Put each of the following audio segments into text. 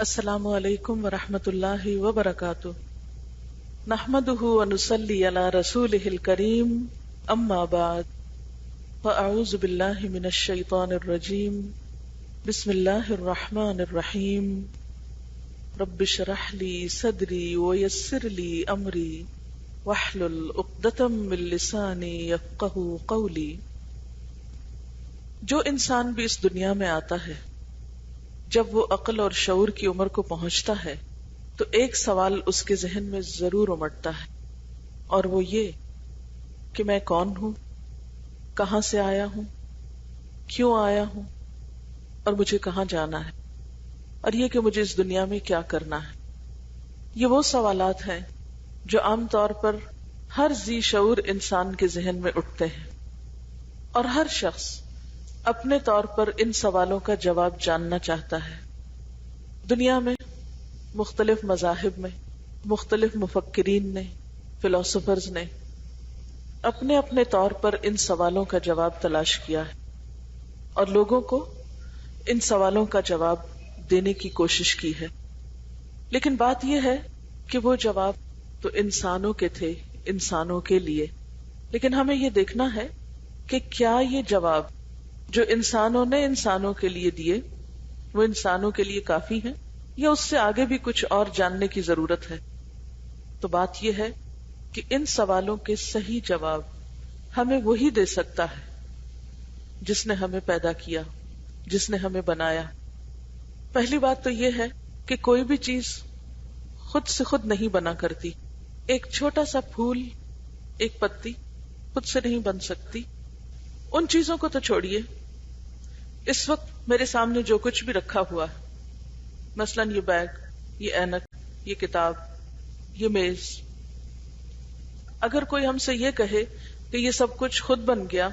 السلام علیکم ورحمۃ اللہ وبرکاتہ نحمده ونصلی علی رسوله الکریم اما بعد فاعوذ باللہ من الشیطان الرجیم بسم اللہ الرحمن الرحیم رب اشرح لی صدری ویسر لی امری واحلل عقدۃ من لسانی یفقہوا قولی۔ جو انسان بھی اس دنیا میں آتا ہے، جب وہ عقل اور شعور کی عمر کو پہنچتا ہے تو ایک سوال اس کے ذہن میں ضرور امٹتا ہے، اور وہ یہ کہ میں کون ہوں، کہاں سے آیا ہوں، کیوں آیا ہوں، اور مجھے کہاں جانا ہے، اور یہ کہ مجھے اس دنیا میں کیا کرنا ہے۔ یہ وہ سوالات ہیں جو عام طور پر ہر ذی شعور انسان کے ذہن میں اٹھتے ہیں، اور ہر شخص اپنے طور پر ان سوالوں کا جواب جاننا چاہتا ہے۔ دنیا میں مختلف مذاہب میں مختلف مفکرین نے، فلاسفرز نے اپنے اپنے طور پر ان سوالوں کا جواب تلاش کیا ہے، اور لوگوں کو ان سوالوں کا جواب دینے کی کوشش کی ہے۔ لیکن بات یہ ہے کہ وہ جواب تو انسانوں کے تھے، انسانوں کے لیے، لیکن ہمیں یہ دیکھنا ہے کہ کیا یہ جواب جو انسانوں نے انسانوں کے لیے دیے وہ انسانوں کے لیے کافی ہیں، یا اس سے آگے بھی کچھ اور جاننے کی ضرورت ہے۔ تو بات یہ ہے کہ ان سوالوں کے صحیح جواب ہمیں وہی دے سکتا ہے جس نے ہمیں پیدا کیا، جس نے ہمیں بنایا۔ پہلی بات تو یہ ہے کہ کوئی بھی چیز خود سے خود نہیں بنا کرتی۔ ایک چھوٹا سا پھول، ایک پتی خود سے نہیں بن سکتی۔ ان چیزوں کو تو چھوڑیے، اس وقت میرے سامنے جو کچھ بھی رکھا ہوا ہے، مثلاً یہ بیگ، یہ اینک، یہ کتاب، یہ میز، اگر کوئی ہم سے یہ کہے کہ یہ سب کچھ خود بن گیا،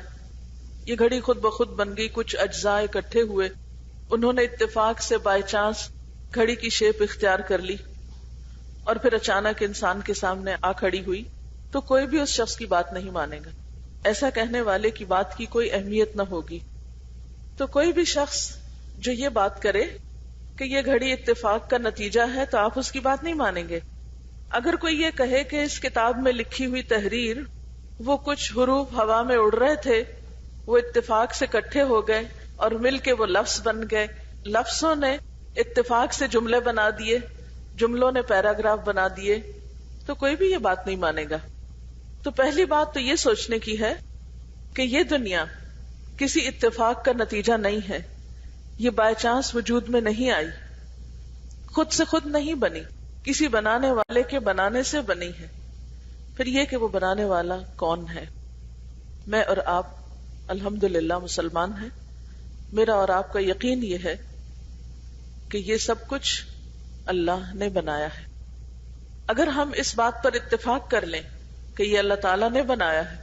یہ گھڑی خود بخود بن گئی، کچھ اجزاء اکٹھے ہوئے، انہوں نے اتفاق سے بائی چانس گھڑی کی شیپ اختیار کر لی اور پھر اچانک انسان کے سامنے آ کھڑی ہوئی، تو کوئی بھی اس شخص کی بات نہیں مانے گا۔ ایسا کہنے والے کی بات کی کوئی اہمیت نہ ہوگی۔ تو کوئی بھی شخص جو یہ بات کرے کہ یہ گھڑی اتفاق کا نتیجہ ہے تو آپ اس کی بات نہیں مانیں گے۔ اگر کوئی یہ کہے کہ اس کتاب میں لکھی ہوئی تحریر، وہ کچھ حروف ہوا میں اڑ رہے تھے، وہ اتفاق سے اکٹھے ہو گئے اور مل کے وہ لفظ بن گئے، لفظوں نے اتفاق سے جملے بنا دیے، جملوں نے پیراگراف بنا دیے، تو کوئی بھی یہ بات نہیں مانے گا۔ تو پہلی بات تو یہ سوچنے کی ہے کہ یہ دنیا کسی اتفاق کا نتیجہ نہیں ہے، یہ بائی چانس وجود میں نہیں آئی، خود سے خود نہیں بنی، کسی بنانے والے کے بنانے سے بنی ہے۔ پھر یہ کہ وہ بنانے والا کون ہے؟ میں اور آپ الحمدللہ مسلمان ہیں۔ میرا اور آپ کا یقین یہ ہے کہ یہ سب کچھ اللہ نے بنایا ہے۔ اگر ہم اس بات پر اتفاق کر لیں کہ یہ اللہ تعالیٰ نے بنایا ہے،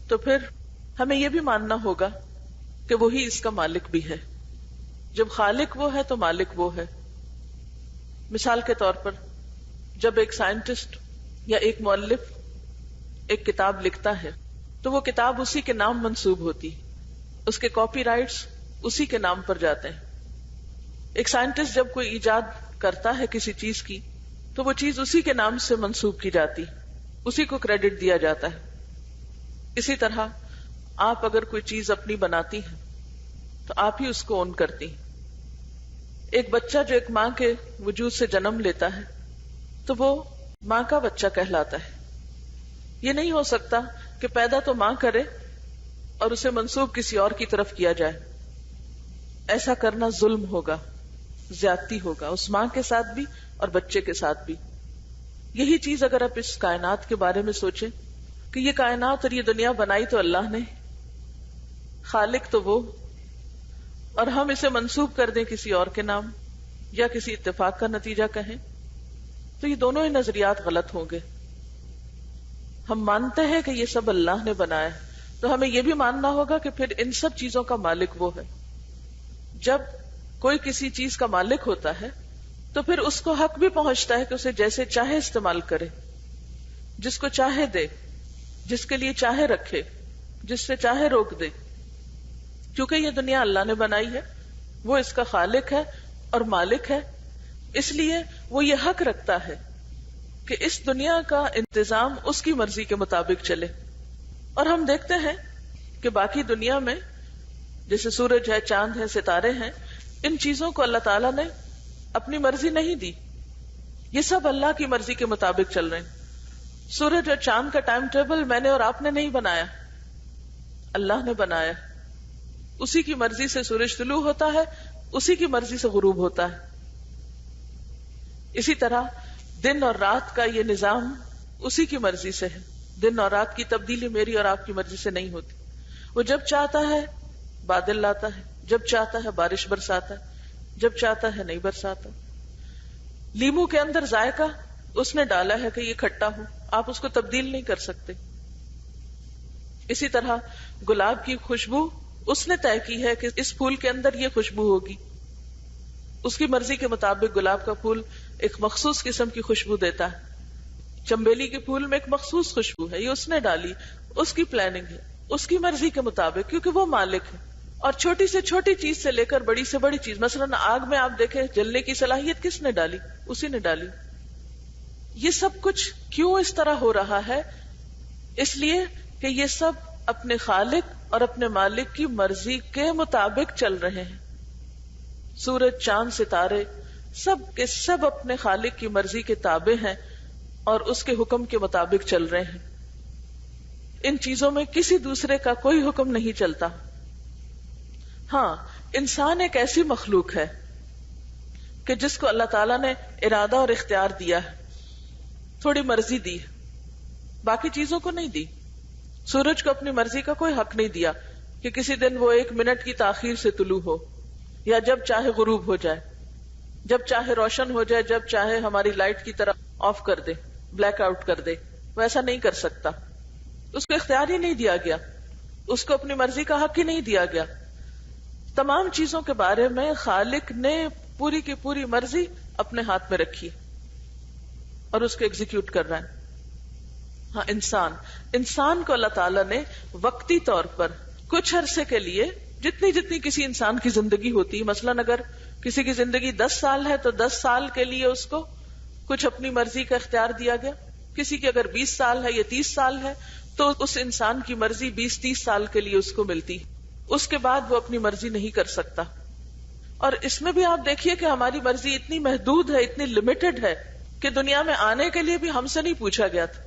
تو پھر ہمیں یہ بھی ماننا ہوگا کہ وہی اس کا مالک بھی ہے۔ جب خالق وہ ہے تو مالک وہ ہے۔ مثال کے طور پر جب ایک سائنٹسٹ یا ایک مؤلف ایک کتاب لکھتا ہے تو وہ کتاب اسی کے نام منسوب ہوتی، اس کے کاپی رائٹس اسی کے نام پر جاتے ہیں۔ ایک سائنٹسٹ جب کوئی ایجاد کرتا ہے کسی چیز کی تو وہ چیز اسی کے نام سے منسوب کی جاتی، اسی کو کریڈٹ دیا جاتا ہے۔ اسی طرح آپ اگر کوئی چیز اپنی بناتی ہیں تو آپ ہی اس کو اون کرتی ہیں۔ ایک بچہ جو ایک ماں کے وجود سے جنم لیتا ہے تو وہ ماں کا بچہ کہلاتا ہے۔ یہ نہیں ہو سکتا کہ پیدا تو ماں کرے اور اسے منسوب کسی اور کی طرف کیا جائے۔ ایسا کرنا ظلم ہوگا، زیادتی ہوگا، اس ماں کے ساتھ بھی اور بچے کے ساتھ بھی۔ یہی چیز اگر آپ اس کائنات کے بارے میں سوچیں کہ یہ کائنات اور یہ دنیا بنائی تو اللہ نے، خالق تو وہ، اور ہم اسے منسوب کر دیں کسی اور کے نام یا کسی اتفاق کا نتیجہ کہیں، تو یہ دونوں ہی نظریات غلط ہوں گے۔ ہم مانتے ہیں کہ یہ سب اللہ نے بنایا ہے، تو ہمیں یہ بھی ماننا ہوگا کہ پھر ان سب چیزوں کا مالک وہ ہے۔ جب کوئی کسی چیز کا مالک ہوتا ہے تو پھر اس کو حق بھی پہنچتا ہے کہ اسے جیسے چاہے استعمال کرے، جس کو چاہے دے، جس کے لیے چاہے رکھے، جس سے چاہے روک دے، کیونکہ یہ دنیا اللہ نے بنائی ہے، وہ اس کا خالق ہے، اور مالک ہے، اس لیے وہ یہ حق رکھتا ہے کہ اس دنیا کا انتظام اس کی مرضی کے مطابق چلے. اور ہم دیکھتے ہیں کہ باقی دنیا میں جیسے سورج ہے، چاند ہے، ستارے ہیں، ان چیزوں کو اللہ تعالیٰ نے اپنی مرضی نہیں دی، یہ سب اللہ کی مرضی کے مطابق چل رہے ہیں. سورج اور چاند کا ٹائم ٹیبل میں نے اور آپ نے نہیں بنایا، اللہ نے بنایا. اسی کی مرضی سے سورج طلوع ہوتا ہے، اسی کی مرضی سے غروب ہوتا ہے. اسی طرح دن اور رات کا یہ نظام اسی کی مرضی سے ہے. دن اور رات کی تبدیلی میری اور آپ کی مرضی سے نہیں ہوتی. وہ جب چاہتا ہے بادل لاتا ہے، جب چاہتا ہے بارش برساتا ہے، جب چاہتا ہے نہیں برساتا. لیمو کے اندر ذائقہ اس نے ڈالا ہے کہ یہ کھٹا ہو، آپ اس کو تبدیل نہیں کر سکتے. اسی طرح گلاب کی خوشبو اس نے طے کی ہے کہ اس پھول کے اندر یہ خوشبو ہوگی. اس کی مرضی کے مطابق گلاب کا پھول ایک مخصوص قسم کی خوشبو دیتا ہے. چنبیلی کے پھول میں ایک مخصوص خوشبو ہے، یہ اس نے ڈالی، اس کی پلاننگ ہے، اس کی مرضی کے مطابق، کیونکہ وہ مالک ہے. اور چھوٹی سے چھوٹی چیز سے لے کر بڑی سے بڑی چیز، مثلا آگ میں آپ دیکھیں جلنے کی صلاحیت کس نے ڈالی؟ اسی نے ڈالی. یہ سب کچھ کیوں اس طرح ہو رہا ہے؟ اس لیے کہ یہ سب اپنے خالق اور اپنے مالک کی مرضی کے مطابق چل رہے ہیں. سورج، چاند، ستارے سب کے سب اپنے خالق کی مرضی کے تابع ہیں اور اس کے حکم کے مطابق چل رہے ہیں. ان چیزوں میں کسی دوسرے کا کوئی حکم نہیں چلتا. ہاں، انسان ایک ایسی مخلوق ہے کہ جس کو اللہ تعالیٰ نے ارادہ اور اختیار دیا ہے، تھوڑی مرضی دی ہے، باقی چیزوں کو نہیں دی. سورج کو اپنی مرضی کا کوئی حق نہیں دیا کہ کسی دن وہ 1 منٹ کی تاخیر سے طلوع ہو، یا جب چاہے غروب ہو جائے، جب چاہے روشن ہو جائے، جب چاہے ہماری لائٹ کی طرح آف کر دے، بلیک آؤٹ کر دے. وہ ایسا نہیں کر سکتا، اس کو اختیار ہی نہیں دیا گیا، اس کو اپنی مرضی کا حق ہی نہیں دیا گیا. تمام چیزوں کے بارے میں خالق نے پوری کی پوری مرضی اپنے ہاتھ میں رکھی اور اس کو ایگزیکیوٹ کر رہا ہے. ہاں، انسان کو اللہ تعالیٰ نے وقتی طور پر کچھ عرصے کے لیے جتنی کسی انسان کی زندگی ہوتی ہے، مثلاً اگر کسی کی زندگی 10 سال ہے تو 10 سال کے لیے اس کو کچھ اپنی مرضی کا اختیار دیا گیا. کسی کی اگر 20 سال ہے یا 30 سال ہے تو اس انسان کی مرضی 20-30 سال کے لیے اس کو ملتی، اس کے بعد وہ اپنی مرضی نہیں کر سکتا. اور اس میں بھی آپ دیکھیے کہ ہماری مرضی اتنی محدود ہے، اتنی لمیٹڈ ہے کہ دنیا میں آنے کے لیے بھی ہم سے نہیں پوچھا گیا تھا.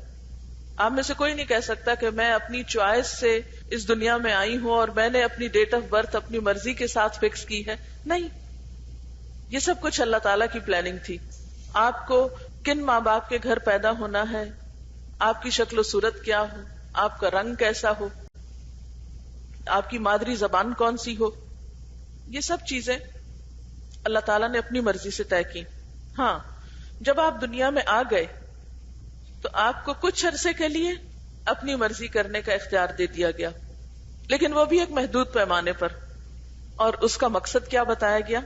آپ میں سے کوئی نہیں کہہ سکتا کہ میں اپنی چوائس سے اس دنیا میں آئی ہوں اور میں نے اپنی ڈیٹ آف برتھ اپنی مرضی کے ساتھ فکس کی ہے. نہیں، یہ سب کچھ اللہ تعالیٰ کی پلاننگ تھی. آپ کو کن ماں باپ کے گھر پیدا ہونا ہے، آپ کی شکل و صورت کیا ہو، آپ کا رنگ کیسا ہو، آپ کی مادری زبان کون سی ہو، یہ سب چیزیں اللہ تعالیٰ نے اپنی مرضی سے طے کی. ہاں، جب آپ دنیا میں آ گئے تو آپ کو کچھ عرصے کے لیے اپنی مرضی کرنے کا اختیار دے دیا گیا، لیکن وہ بھی ایک محدود پیمانے پر. اور اس کا مقصد کیا بتایا گیا؟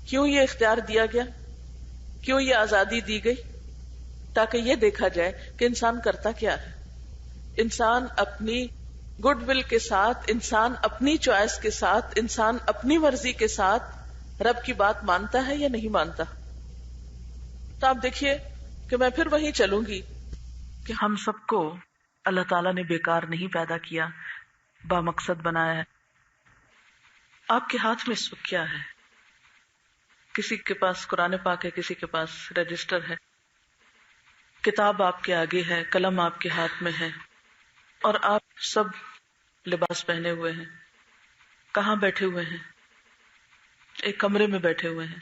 کیوں یہ اختیار دیا گیا؟ کیوں یہ آزادی دی گئی؟ تاکہ یہ دیکھا جائے کہ انسان کرتا کیا ہے. انسان اپنی گڈ ول کے ساتھ، انسان اپنی چوائس کے ساتھ، انسان اپنی مرضی کے ساتھ رب کی بات مانتا ہے یا نہیں مانتا. تو آپ دیکھیے کہ میں پھر وہیں چلوں گی کہ ہم سب کو اللہ تعالیٰ نے بیکار نہیں پیدا کیا، با مقصد بنایا ہے. آپ کے ہاتھ میں اس وقت کیا ہے؟ کسی کے پاس قرآن پاک ہے، کسی کے پاس رجسٹر ہے، کتاب آپ کے آگے ہے، قلم آپ کے ہاتھ میں ہے، اور آپ سب لباس پہنے ہوئے ہیں. کہاں بیٹھے ہوئے ہیں؟ ایک کمرے میں بیٹھے ہوئے ہیں،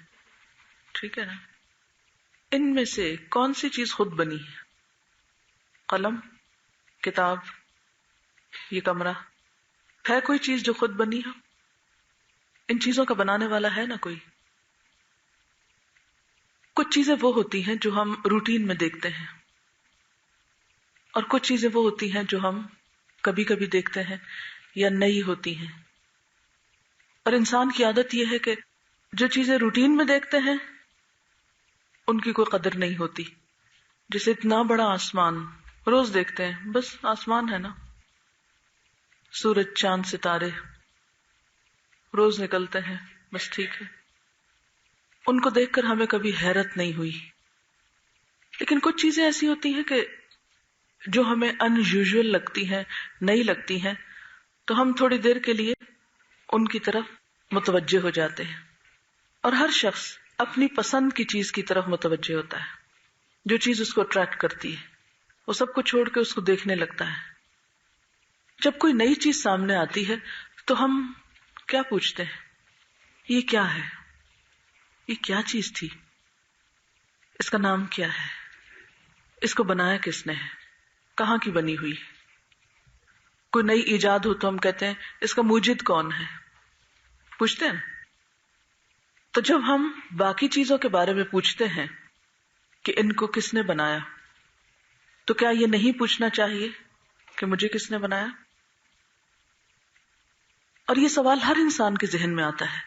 ٹھیک ہے نا؟ ان میں سے کون سی چیز خود بنی ہے؟ قلم، کتاب، یہ کمرہ؟ ہے کوئی چیز جو خود بنی ہو؟ ان چیزوں کا بنانے والا ہے نا کوئی؟ کچھ چیزیں وہ ہوتی ہیں جو ہم روٹین میں دیکھتے ہیں، اور کچھ چیزیں وہ ہوتی ہیں جو ہم کبھی کبھی دیکھتے ہیں یا نئی ہوتی ہیں. اور انسان کی عادت یہ ہے کہ جو چیزیں روٹین میں دیکھتے ہیں ان کی کوئی قدر نہیں ہوتی. جیسے اتنا بڑا آسمان روز دیکھتے ہیں، بس آسمان ہے نا، سورج، چاند، ستارے روز نکلتے ہیں، بس ٹھیک ہے. ان کو دیکھ کر ہمیں کبھی حیرت نہیں ہوئی. لیکن کچھ چیزیں ایسی ہوتی ہیں کہ جو ہمیں ان یوزول لگتی ہیں، نئی لگتی ہیں، تو ہم تھوڑی دیر کے لیے ان کی طرف متوجہ ہو جاتے ہیں. اور ہر شخص اپنی پسند کی چیز کی طرف متوجہ ہوتا ہے. جو چیز اس کو اٹریکٹ کرتی ہے وہ سب کو چھوڑ کے اس کو دیکھنے لگتا ہے. جب کوئی نئی چیز سامنے آتی ہے تو ہم کیا پوچھتے ہیں؟ یہ کیا ہے؟ یہ کیا چیز تھی؟ اس کا نام کیا ہے؟ اس کو بنایا کس نے ہے؟ کہاں کی بنی ہوئی؟ کوئی نئی ایجاد ہو تو ہم کہتے ہیں اس کا موجد کون ہے؟ پوچھتے ہیں. تو جب ہم باقی چیزوں کے بارے میں پوچھتے ہیں کہ ان کو کس نے بنایا، تو کیا یہ نہیں پوچھنا چاہیے کہ مجھے کس نے بنایا؟ اور یہ سوال ہر انسان کے ذہن میں آتا ہے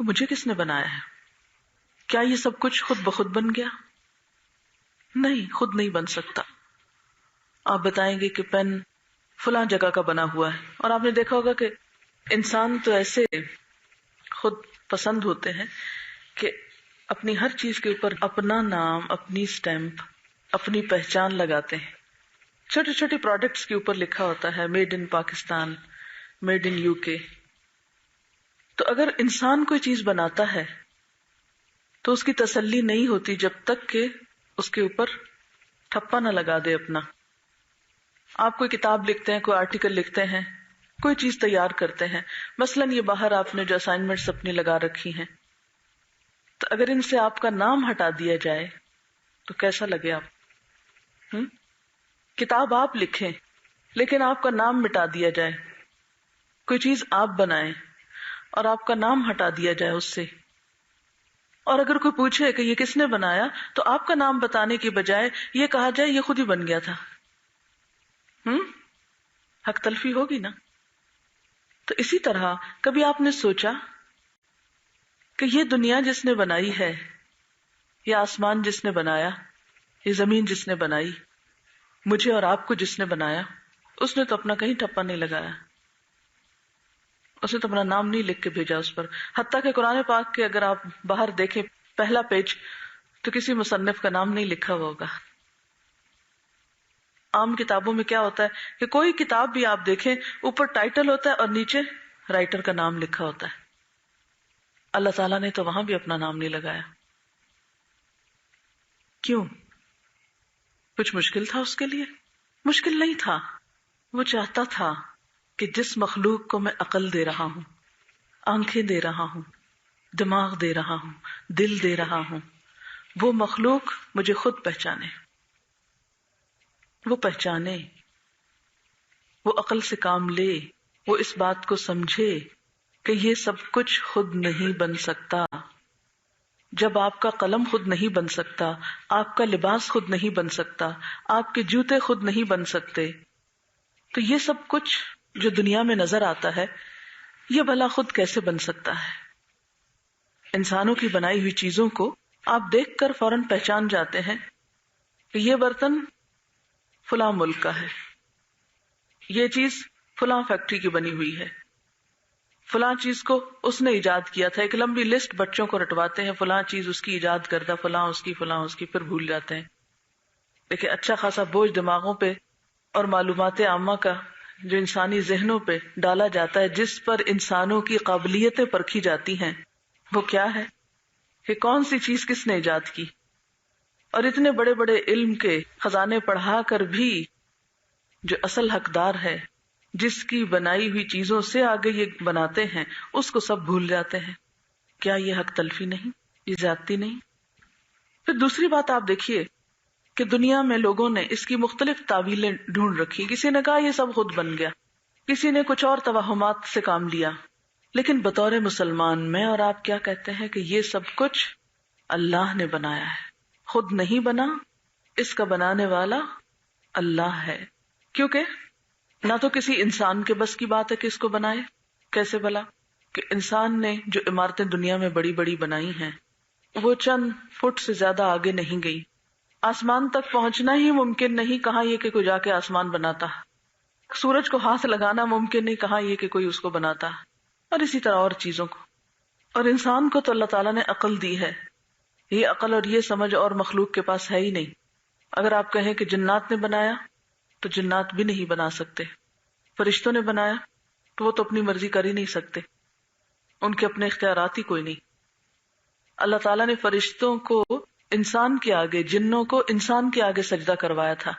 کہ مجھے کس نے بنایا ہے؟ کیا یہ سب کچھ خود بخود بن گیا؟ نہیں، خود نہیں بن سکتا. آپ بتائیں گے کہ پین فلاں جگہ کا بنا ہوا ہے، اور آپ نے دیکھا ہوگا کہ انسان تو ایسے خود پسند ہوتے ہیں کہ اپنی ہر چیز کے اوپر اپنا نام، اپنی سٹیمپ، اپنی پہچان لگاتے ہیں. چھوٹے چھوٹے پروڈکٹس کے اوپر لکھا ہوتا ہے made in Pakistan, made in UK. تو اگر انسان کوئی چیز بناتا ہے تو اس کی تسلی نہیں ہوتی جب تک کہ اس کے اوپر ٹھپا نہ لگا دے اپنا. آپ کوئی کتاب لکھتے ہیں، کوئی آرٹیکل لکھتے ہیں، کوئی چیز تیار کرتے ہیں، مثلاً یہ باہر آپ نے جو اسائنمنٹس اپنی لگا رکھی ہیں، تو اگر ان سے آپ کا نام ہٹا دیا جائے تو کیسا لگے آپ؟ کتاب آپ لکھیں لیکن آپ کا نام مٹا دیا جائے، کوئی چیز آپ بنائیں اور آپ کا نام ہٹا دیا جائے اس سے، اور اگر کوئی پوچھے کہ یہ کس نے بنایا تو آپ کا نام بتانے کی بجائے یہ کہا جائے یہ خود ہی بن گیا تھا، حق تلفی ہوگی نا. تو اسی طرح کبھی آپ نے سوچا کہ یہ دنیا جس نے بنائی ہے، یہ آسمان جس نے بنایا، یہ زمین جس نے بنائی، مجھے اور آپ کو جس نے بنایا، اس نے تو اپنا کہیں ٹھپا نہیں لگایا، اس نے تو اپنا نام نہیں لکھ کے بھیجا اس پر. حتیٰ کہ قرآن پاک کے اگر آپ باہر دیکھیں پہلا پیج تو کسی مصنف کا نام نہیں لکھا ہوا ہوگا. عام کتابوں میں کیا ہوتا ہے کہ کوئی کتاب بھی آپ دیکھیں اوپر ٹائٹل ہوتا ہے اور نیچے رائٹر کا نام لکھا ہوتا ہے. اللہ تعالیٰ نے تو وہاں بھی اپنا نام نہیں لگایا. کیوں؟ کچھ مشکل تھا اس کے لیے؟ مشکل نہیں تھا. وہ چاہتا تھا کہ جس مخلوق کو میں عقل دے رہا ہوں، آنکھیں دے رہا ہوں، دماغ دے رہا ہوں، دل دے رہا ہوں، وہ مخلوق مجھے خود پہچانے، وہ پہچانے، وہ عقل سے کام لے، وہ اس بات کو سمجھے کہ یہ سب کچھ خود نہیں بن سکتا. جب آپ کا قلم خود نہیں بن سکتا، آپ کا لباس خود نہیں بن سکتا، آپ کے جوتے خود نہیں بن سکتے، تو یہ سب کچھ جو دنیا میں نظر آتا ہے یہ بھلا خود کیسے بن سکتا ہے؟ انسانوں کی بنائی ہوئی چیزوں کو آپ دیکھ کر فوراً پہچان جاتے ہیں کہ یہ برتن فلاں ملک کا ہے، یہ چیز فلاں فیکٹری کی بنی ہوئی ہے، فلاں چیز کو اس نے ایجاد کیا تھا. ایک لمبی لسٹ بچوں کو رٹواتے ہیں، فلاں چیز اس کی ایجاد کردہ، فلاں اس کی، فلاں اس کی، پھر بھول جاتے ہیں. لیکن اچھا خاصا بوجھ دماغوں پہ اور معلومات عامہ کا جو انسانی ذہنوں پہ ڈالا جاتا ہے، جس پر انسانوں کی قابلیتیں پرکھی جاتی ہیں، وہ کیا ہے کہ کون سی چیز کس نے ایجاد کی. اور اتنے بڑے بڑے علم کے خزانے پڑھا کر بھی جو اصل حقدار ہے، جس کی بنائی ہوئی چیزوں سے آگے یہ بناتے ہیں، اس کو سب بھول جاتے ہیں. کیا یہ حق تلفی نہیں؟ یہ زیادتی نہیں؟ پھر دوسری بات آپ دیکھیے کہ دنیا میں لوگوں نے اس کی مختلف تعویلیں ڈھونڈ رکھی. کسی نے کہا یہ سب خود بن گیا، کسی نے کچھ اور توہمات سے کام لیا. لیکن بطور مسلمان میں اور آپ کیا کہتے ہیں کہ یہ سب کچھ اللہ نے بنایا ہے، خود نہیں بنا. اس کا بنانے والا اللہ ہے. کیونکہ نہ تو کسی انسان کے بس کی بات ہے کہ اس کو بنائے. کیسے بھلا؟ کہ انسان نے جو عمارتیں دنیا میں بڑی بڑی بنائی ہیں وہ چند فٹ سے زیادہ آگے نہیں گئی. آسمان تک پہنچنا ہی ممکن نہیں، کہاں یہ کہ کوئی جا کے آسمان بناتا. سورج کو ہاتھ لگانا ممکن نہیں، کہاں یہ کہ کوئی اس کو بناتا. اور اسی طرح اور چیزوں کو. اور انسان کو تو اللہ تعالیٰ نے عقل دی ہے، یہ عقل اور یہ سمجھ اور مخلوق کے پاس ہے ہی نہیں. اگر آپ کہیں کہ جنات نے بنایا تو جنات بھی نہیں بنا سکتے، فرشتوں نے بنایا تو وہ تو اپنی مرضی کر ہی نہیں سکتے، ان کے اپنے اختیارات ہی کوئی نہیں. اللہ تعالیٰ نے فرشتوں کو انسان کے آگے، جنوں کو انسان کے آگے سجدہ کروایا تھا،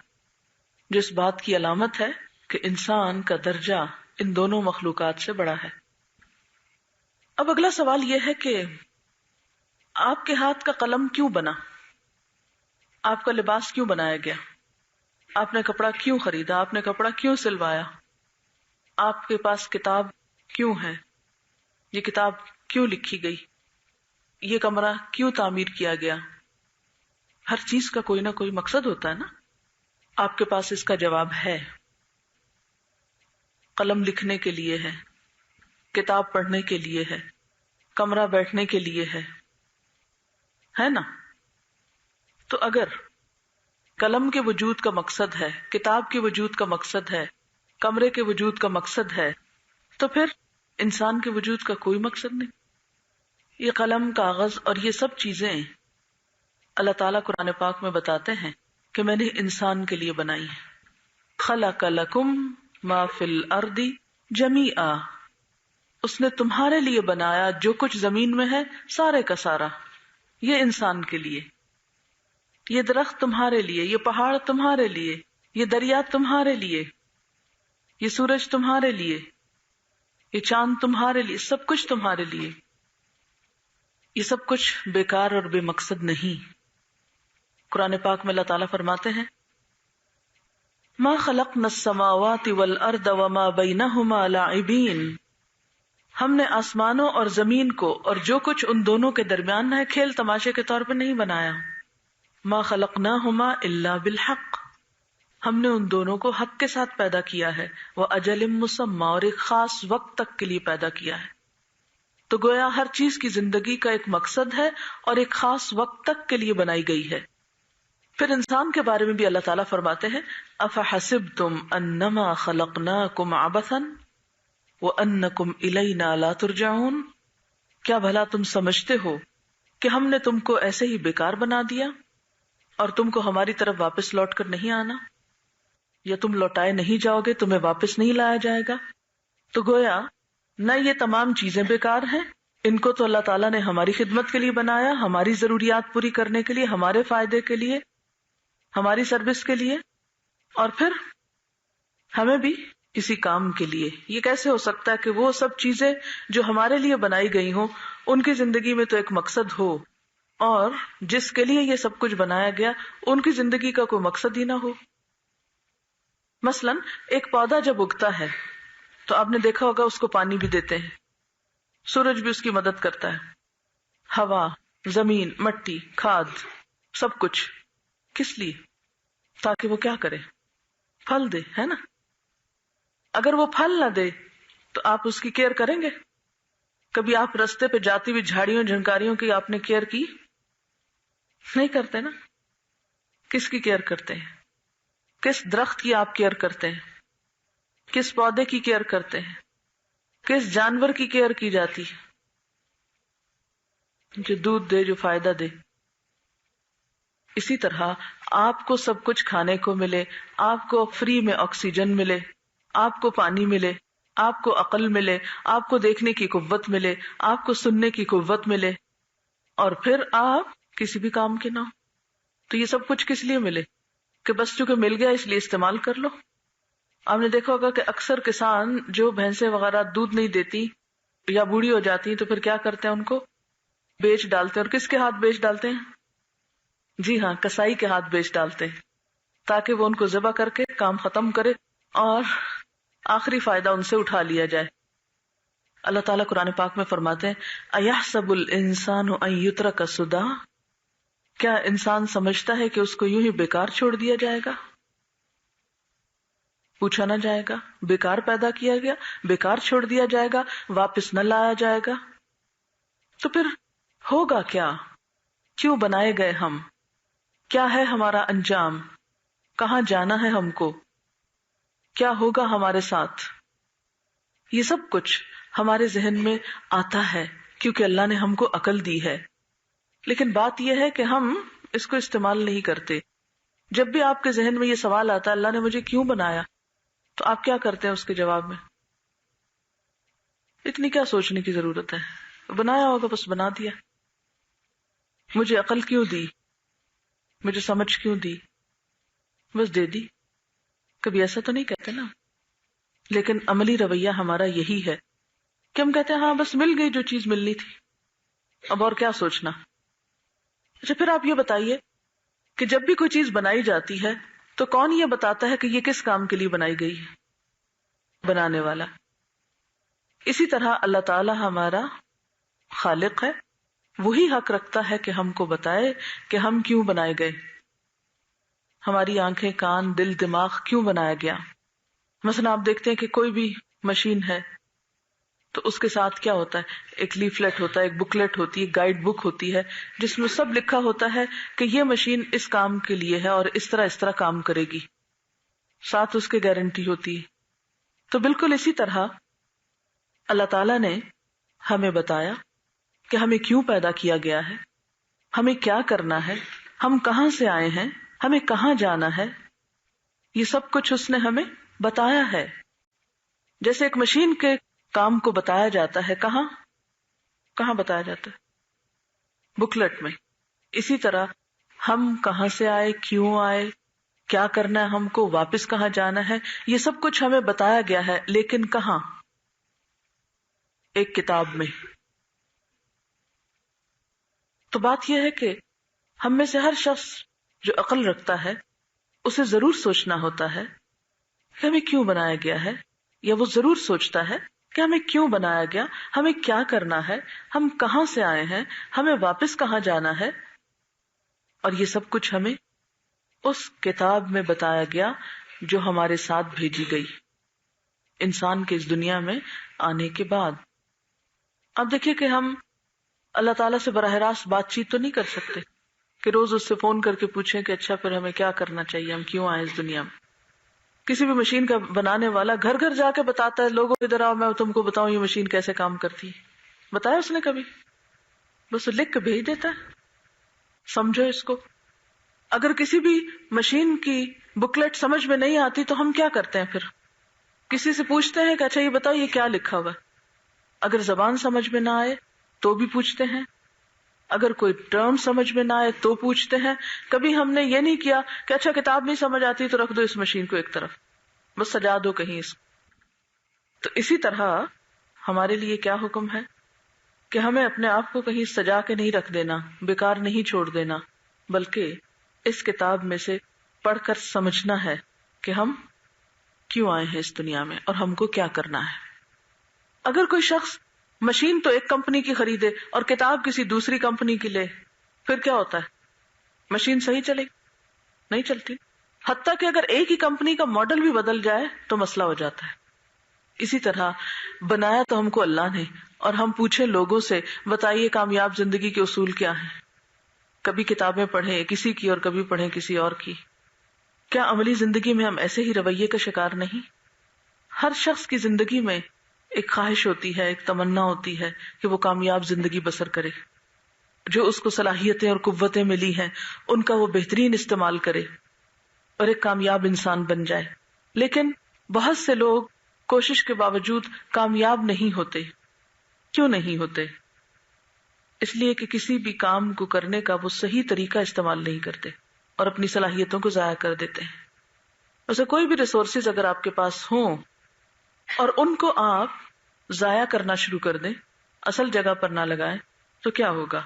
جو اس بات کی علامت ہے کہ انسان کا درجہ ان دونوں مخلوقات سے بڑا ہے. اب اگلا سوال یہ ہے کہ آپ کے ہاتھ کا قلم کیوں بنا؟ آپ کا لباس کیوں بنایا گیا؟ آپ نے کپڑا کیوں خریدا؟ آپ نے کپڑا کیوں سلوایا؟ آپ کے پاس کتاب کیوں ہے؟ یہ کتاب کیوں لکھی گئی؟ یہ کمرہ کیوں تعمیر کیا گیا؟ ہر چیز کا کوئی نہ کوئی مقصد ہوتا ہے نا. آپ کے پاس اس کا جواب ہے. قلم لکھنے کے لیے ہے، کتاب پڑھنے کے لیے ہے، کمرہ بیٹھنے کے لیے ہے نا. تو اگر قلم کے وجود کا مقصد ہے، کتاب کے وجود کا مقصد ہے، کمرے کے وجود کا مقصد ہے، تو پھر انسان کے وجود کا کوئی مقصد نہیں. یہ قلم، کاغذ اور یہ سب چیزیں اللہ تعالیٰ قرآن پاک میں بتاتے ہیں کہ میں نے انسان کے لیے بنائی ہے. خلق لکم ما فی الارض جمیعا، اس نے تمہارے لیے بنایا جو کچھ زمین میں ہے سارے کا سارا. یہ انسان کے لیے، یہ درخت تمہارے لیے، یہ پہاڑ تمہارے لیے، یہ دریا تمہارے لیے، یہ سورج تمہارے لیے، یہ چاند تمہارے لیے، سب کچھ تمہارے لیے. یہ سب کچھ بیکار اور بے مقصد نہیں. قرآن پاک میں اللہ تعالیٰ فرماتے ہیں ما خلقنا السماوات والارض وما بینہما لاعبین، ہم نے آسمانوں اور زمین کو اور جو کچھ ان دونوں کے درمیان ہے کھیل تماشے کے طور پر نہیں بنایا. ما خلقناہما الا بالحق، ہم نے ان دونوں کو حق کے ساتھ پیدا کیا ہے. وَأَجَلٍ مُّسَمًّى، اور ایک خاص وقت تک کے لیے پیدا کیا ہے. تو گویا ہر چیز کی زندگی کا ایک مقصد ہے اور ایک خاص وقت تک کے لیے بنائی گئی ہے. پھر انسان کے بارے میں بھی اللہ تعالیٰ فرماتے ہیں أَفَحَسِبْتُمْ أَنَّمَا خَلَقْنَاكُمْ عَبَثًا وَأَنَّكُمْ إِلَيْنَا لَا تُرْجَعُونَ، کیا بھلا تم سمجھتے ہو کہ ہم نے تم کو ایسے ہی بیکار بنا دیا اور تم کو ہماری طرف واپس لوٹ کر نہیں آنا، یا تم لوٹائے نہیں جاؤ گے، تمہیں واپس نہیں لایا جائے گا. تو گویا نہ یہ تمام چیزیں بیکار ہیں، ان کو تو اللہ تعالیٰ نے ہماری خدمت کے لیے بنایا، ہماری ضروریات پوری کرنے کے لیے، ہمارے فائدے کے لیے، ہماری سروس کے لیے، اور پھر ہمیں بھی کسی کام کے لیے. یہ کیسے ہو سکتا ہے کہ وہ سب چیزیں جو ہمارے لیے بنائی گئی ہوں ان کی زندگی میں تو ایک مقصد ہو، اور جس کے لیے یہ سب کچھ بنایا گیا ان کی زندگی کا کوئی مقصد ہی نہ ہو. مثلا ایک پودا جب اگتا ہے تو آپ نے دیکھا ہوگا اس کو پانی بھی دیتے ہیں، سورج بھی اس کی مدد کرتا ہے، ہوا، زمین، مٹی، کھاد، سب کچھ. کس لیے؟ تاکہ وہ کیا کرے؟ پھل دے، ہے نا. اگر وہ پھل نہ دے تو آپ اس کی کیئر کریں گے؟ کبھی آپ رستے پہ جاتی ہوئی جھاڑیوں جھنکاریوں کی آپ نے کیئر کی؟ نہیں کرتے نا. کس کی کیئر کرتے ہیں؟ کس درخت کی آپ کیئر کرتے ہیں؟ کس پودے کی کیئر کرتے ہیں؟ کس جانور کی کیئر کی جاتی ہے؟ جو دودھ دے، جو فائدہ دے. اسی طرح آپ کو سب کچھ کھانے کو ملے، آپ کو فری میں آکسیجن ملے، آپ کو پانی ملے، آپ کو عقل ملے، آپ کو دیکھنے کی قوت ملے، آپ کو سننے کی قوت ملے، اور پھر آپ کسی بھی کام کے نہ ہو. تو یہ سب کچھ کس لیے ملے؟ کہ بس چونکہ مل گیا اس لیے استعمال کر لو. آپ نے دیکھا ہوگا کہ اکثر کسان جو بھینسیں وغیرہ دودھ نہیں دیتی یا بوڑھی ہو جاتی ہیں تو پھر کیا کرتے ہیں؟ ان کو بیچ ڈالتے ہیں. اور کس کے ہاتھ بیچ ڈالتے ہیں؟ جی ہاں، کسائی کے ہاتھ بیچ ڈالتے ہیں، تاکہ وہ ان کو ذبح کر کے کام ختم کرے اور آخری فائدہ ان سے اٹھا لیا جائے. اللہ تعالیٰ قرآن پاک میں فرماتے ہیں اَيَحْسَبُ الْإِنسَانُ أَن يُتْرَكَ سُدًى، کیا انسان سمجھتا ہے کہ اس کو یوں ہی بیکار چھوڑ دیا جائے گا، پوچھا نہ جائے گا، بیکار پیدا کیا گیا، بیکار چھوڑ دیا جائے گا، واپس نہ لایا جائے گا؟ تو پھر ہوگا کیا؟ کیوں بنائے گئے ہم؟ کیا ہے ہمارا انجام؟ کہاں جانا ہے ہم کو؟ کیا ہوگا ہمارے ساتھ؟ یہ سب کچھ ہمارے ذہن میں آتا ہے کیونکہ اللہ نے ہم کو عقل دی ہے. لیکن بات یہ ہے کہ ہم اس کو استعمال نہیں کرتے. جب بھی آپ کے ذہن میں یہ سوال آتا ہے اللہ نے مجھے کیوں بنایا، تو آپ کیا کرتے ہیں اس کے جواب میں؟ اتنی کیا سوچنے کی ضرورت ہے، بنایا ہوگا بس بنا دیا. مجھے عقل کیوں دی، مجھے سمجھ کیوں دی، بس دے دی. کبھی ایسا تو نہیں کہتے نا. لیکن عملی رویہ ہمارا یہی ہے کہ ہم کہتے ہیں ہاں بس مل گئی جو چیز ملنی تھی، اب اور کیا سوچنا. اچھا پھر آپ یہ بتائیے کہ جب بھی کوئی چیز بنائی جاتی ہے تو کون یہ بتاتا ہے کہ یہ کس کام کے لیے بنائی گئی ہے؟ بنانے والا. اسی طرح اللہ تعالی ہمارا خالق ہے، وہی حق رکھتا ہے کہ ہم کو بتائے کہ ہم کیوں بنائے گئے، ہماری آنکھیں، کان، دل، دماغ کیوں بنایا گیا. مثلا آپ دیکھتے ہیں کہ کوئی بھی مشین ہے تو اس کے ساتھ کیا ہوتا ہے، ایک لیفلیٹ ہوتا ہے، ایک بکلیٹ ہوتی ہے، گائیڈ بک ہوتی ہے جس میں سب لکھا ہوتا ہے کہ یہ مشین اس کام کے لیے ہے اور اس طرح کام کرے گی، ساتھ اس کی گارنٹی ہوتی ہے. تو بالکل اسی طرح اللہ تعالیٰ نے ہمیں بتایا کہ ہمیں کیوں پیدا کیا گیا ہے، ہمیں کیا کرنا ہے، ہم کہاں سے آئے ہیں، ہمیں کہاں جانا ہے. یہ سب کچھ اس نے ہمیں بتایا ہے. جیسے ایک مشین کے کام کو بتایا جاتا ہے، کہاں بتایا جاتا ہے؟ بکلٹ میں. اسی طرح ہم کہاں سے آئے، کیوں آئے، کیا کرنا ہے ہم کو، واپس کہاں جانا ہے، یہ سب کچھ ہمیں بتایا گیا ہے. لیکن کہاں؟ ایک کتاب میں. تو بات یہ ہے کہ ہم میں سے ہر شخص جو عقل رکھتا ہے اسے ضرور سوچنا ہوتا ہے کہ ہمیں کیوں بنایا گیا ہے، یا وہ ضرور سوچتا ہے کہ ہمیں کیوں بنایا گیا، ہمیں کیا کرنا ہے، ہم کہاں سے آئے ہیں، ہمیں واپس کہاں جانا ہے. اور یہ سب کچھ ہمیں اس کتاب میں بتایا گیا جو ہمارے ساتھ بھیجی گئی انسان کے اس دنیا میں آنے کے بعد. اب دیکھیے کہ ہم اللہ تعالیٰ سے براہ راست بات چیت تو نہیں کر سکتے کہ روز اس سے فون کر کے پوچھیں کہ اچھا پھر ہمیں کیا کرنا چاہیے، ہم کیوں آئے اس دنیا میں. کسی بھی مشین کا بنانے والا گھر گھر جا کے بتاتا ہے لوگوں ادھر آؤ میں تم کو بتاؤں یہ مشین کیسے کام کرتی ہے. بتایا اس نے کبھی؟ بس لکھ کے بھیج دیتا ہے، سمجھو اس کو. اگر کسی بھی مشین کی بکلیٹ سمجھ میں نہیں آتی تو ہم کیا کرتے ہیں؟ پھر کسی سے پوچھتے ہیں کہ اچھا یہ بتاؤ یہ کیا لکھا ہوا ہے. اگر زبان سمجھ میں نہ آئے تو بھی پوچھتے ہیں، اگر کوئی ٹرم سمجھ میں نہ آئے تو پوچھتے ہیں. کبھی ہم نے یہ نہیں کیا کہ اچھا کتاب نہیں سمجھ آتی تو رکھ دو اس مشین کو ایک طرف، بس سجا دو کہیں اس کو. تو اسی طرح ہمارے لیے کیا حکم ہے کہ ہمیں اپنے آپ کو کہیں سجا کے نہیں رکھ دینا، بیکار نہیں چھوڑ دینا، بلکہ اس کتاب میں سے پڑھ کر سمجھنا ہے کہ ہم کیوں آئے ہیں اس دنیا میں اور ہم کو کیا کرنا ہے. اگر کوئی شخص مشین تو ایک کمپنی کی خریدے اور کتاب کسی دوسری کمپنی کی لے، پھر کیا ہوتا ہے؟ مشین صحیح چلے گی؟ نہیں چلتی. حتیٰ کہ اگر ایک ہی کمپنی کا ماڈل بھی بدل جائے تو مسئلہ ہو جاتا ہے. اسی طرح بنایا تو ہم کو اللہ نے، اور ہم پوچھیں لوگوں سے بتائیے کامیاب زندگی کے اصول کیا ہیں. کبھی کتابیں پڑھیں کسی کی اور کبھی پڑھیں کسی اور کی. کیا عملی زندگی میں ہم ایسے ہی رویے کا شکار نہیں؟ ہر شخص کی زندگی میں ایک خواہش ہوتی ہے، ایک تمنا ہوتی ہے کہ وہ کامیاب زندگی بسر کرے، جو اس کو صلاحیتیں اور قوتیں ملی ہیں ان کا وہ بہترین استعمال کرے اور ایک کامیاب انسان بن جائے. لیکن بہت سے لوگ کوشش کے باوجود کامیاب نہیں ہوتے. کیوں نہیں ہوتے؟ اس لیے کہ کسی بھی کام کو کرنے کا وہ صحیح طریقہ استعمال نہیں کرتے اور اپنی صلاحیتوں کو ضائع کر دیتے ہیں. ویسے کوئی بھی ریسورسز اگر آپ کے پاس ہوں اور ان کو آپ ضائع کرنا شروع کر دیں، اصل جگہ پر نہ لگائیں، تو کیا ہوگا؟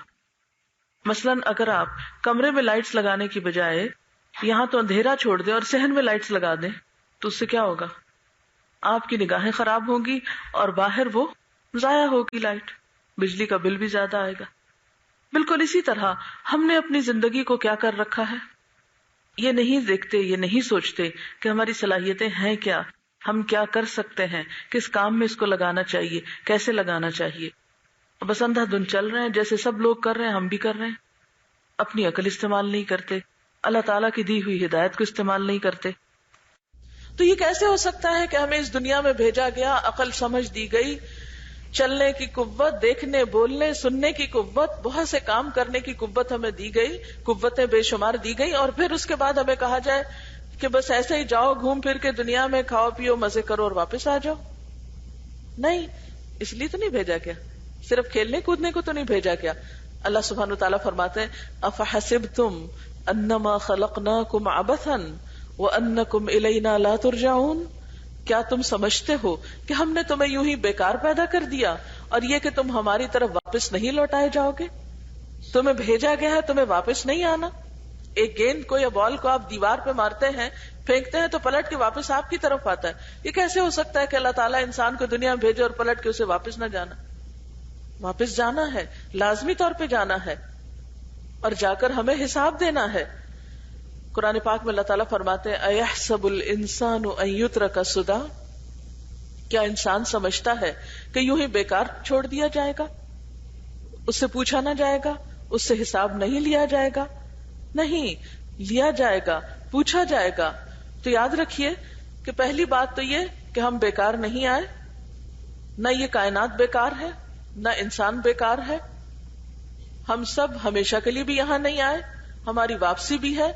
مثلاً اگر آپ کمرے میں لائٹس لگانے کی بجائے یہاں تو اندھیرا چھوڑ دیں اور صحن میں لائٹس لگا دیں تو اس سے کیا ہوگا؟ آپ کی نگاہیں خراب ہوں گی اور باہر وہ ضائع ہوگی لائٹ، بجلی کا بل بھی زیادہ آئے گا. بالکل اسی طرح ہم نے اپنی زندگی کو کیا کر رکھا ہے، یہ نہیں دیکھتے، یہ نہیں سوچتے کہ ہماری صلاحیتیں ہیں کیا، ہم کیا کر سکتے ہیں، کس کام میں اس کو لگانا چاہیے، کیسے لگانا چاہیے. بس اندھا دھند چل رہے ہیں، جیسے سب لوگ کر رہے ہیں ہم بھی کر رہے ہیں. اپنی عقل استعمال نہیں کرتے، اللہ تعالیٰ کی دی ہوئی ہدایت کو استعمال نہیں کرتے. تو یہ کیسے ہو سکتا ہے کہ ہمیں اس دنیا میں بھیجا گیا، عقل سمجھ دی گئی، چلنے کی قوت، دیکھنے بولنے سننے کی قوت، بہت سے کام کرنے کی قوت ہمیں دی گئی، قوتیں بے شمار دی گئی، اور پھر اس کے بعد ہمیں کہا جائے کہ بس ایسے ہی جاؤ گھوم پھر کے دنیا میں کھاؤ پیو مزے کرو اور واپس آ جاؤ. نہیں، اس لیے تو نہیں بھیجا کیا، صرف کھیلنے کودنے کو تو نہیں بھیجا کیا. اللہ سبحانہ وتعالیٰ فرماتے ہیں افحسبتم انما خلقناکم عبثا وانکم الینا لا ترجعون، کیا تم سمجھتے ہو کہ ہم نے تمہیں یوں ہی بیکار پیدا کر دیا اور یہ کہ تم ہماری طرف واپس نہیں لوٹائے جاؤ گے؟ تمہیں بھیجا گیا ہے، تمہیں واپس نہیں آنا. ایک گیند کو یا بال کو آپ دیوار پہ مارتے ہیں، پھینکتے ہیں تو پلٹ کے واپس آپ کی طرف آتا ہے. یہ کیسے ہو سکتا ہے کہ اللہ تعالیٰ انسان کو دنیا میں بھیجے اور پلٹ کے اسے واپس نہ جانا؟ واپس جانا ہے، لازمی طور پہ جانا ہے، اور جا کر ہمیں حساب دینا ہے. قرآن پاک میں اللہ تعالیٰ فرماتے ہیں اَيَحْسَبُ الْإِنسَانُ أَن يُتْرَكَ سُدًى، کیا انسان سمجھتا ہے کہ یوں ہی بیکار چھوڑ دیا جائے گا، اس سے پوچھا نہ جائے گا، اس سے حساب نہیں لیا جائے گا؟ نہیں، لیا جائے گا، پوچھا جائے گا. تو یاد رکھیے کہ پہلی بات تو یہ کہ ہم بیکار نہیں آئے، نہ یہ کائنات بیکار ہے، نہ انسان بیکار ہے. ہم سب ہمیشہ کے لیے بھی یہاں نہیں آئے، ہماری واپسی بھی ہے،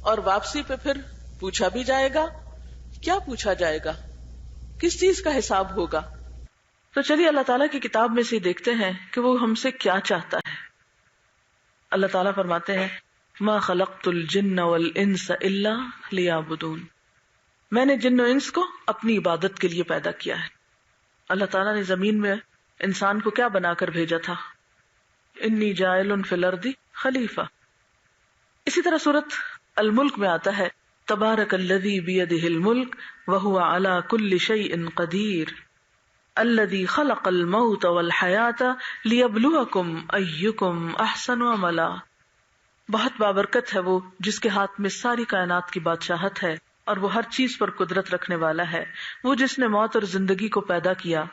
اور واپسی پہ پھر پوچھا بھی جائے گا. کیا پوچھا جائے گا؟ کس چیز کا حساب ہوگا؟ تو چلیے اللہ تعالیٰ کی کتاب میں سے دیکھتے ہیں کہ وہ ہم سے کیا چاہتا ہے. اللہ تعالیٰ فرماتے ہیں ما خلقت الجن والانس الا لیعبدون، میں نے جن و انس کو اپنی عبادت کے لیے پیدا کیا ہے. اللہ تعالیٰ نے زمین میں انسان کو کیا بنا کر بھیجا تھا؟ انی جاعل فی الارض خلیفہ. اسی طرح سورۃ الملک میں آتا ہے تبارک الذی بیدہ الملک وہو علی کل شیء قدیر الذی خلق الموت والحیاۃ لیبلوکم ایکم احسن عملا. بہت بابرکت ہے وہ جس کے ہاتھ میں ساری کائنات کی بادشاہت ہے اور وہ ہر چیز پر قدرت رکھنے والا ہے. وہ جس نے موت اور زندگی کو پیدا کیا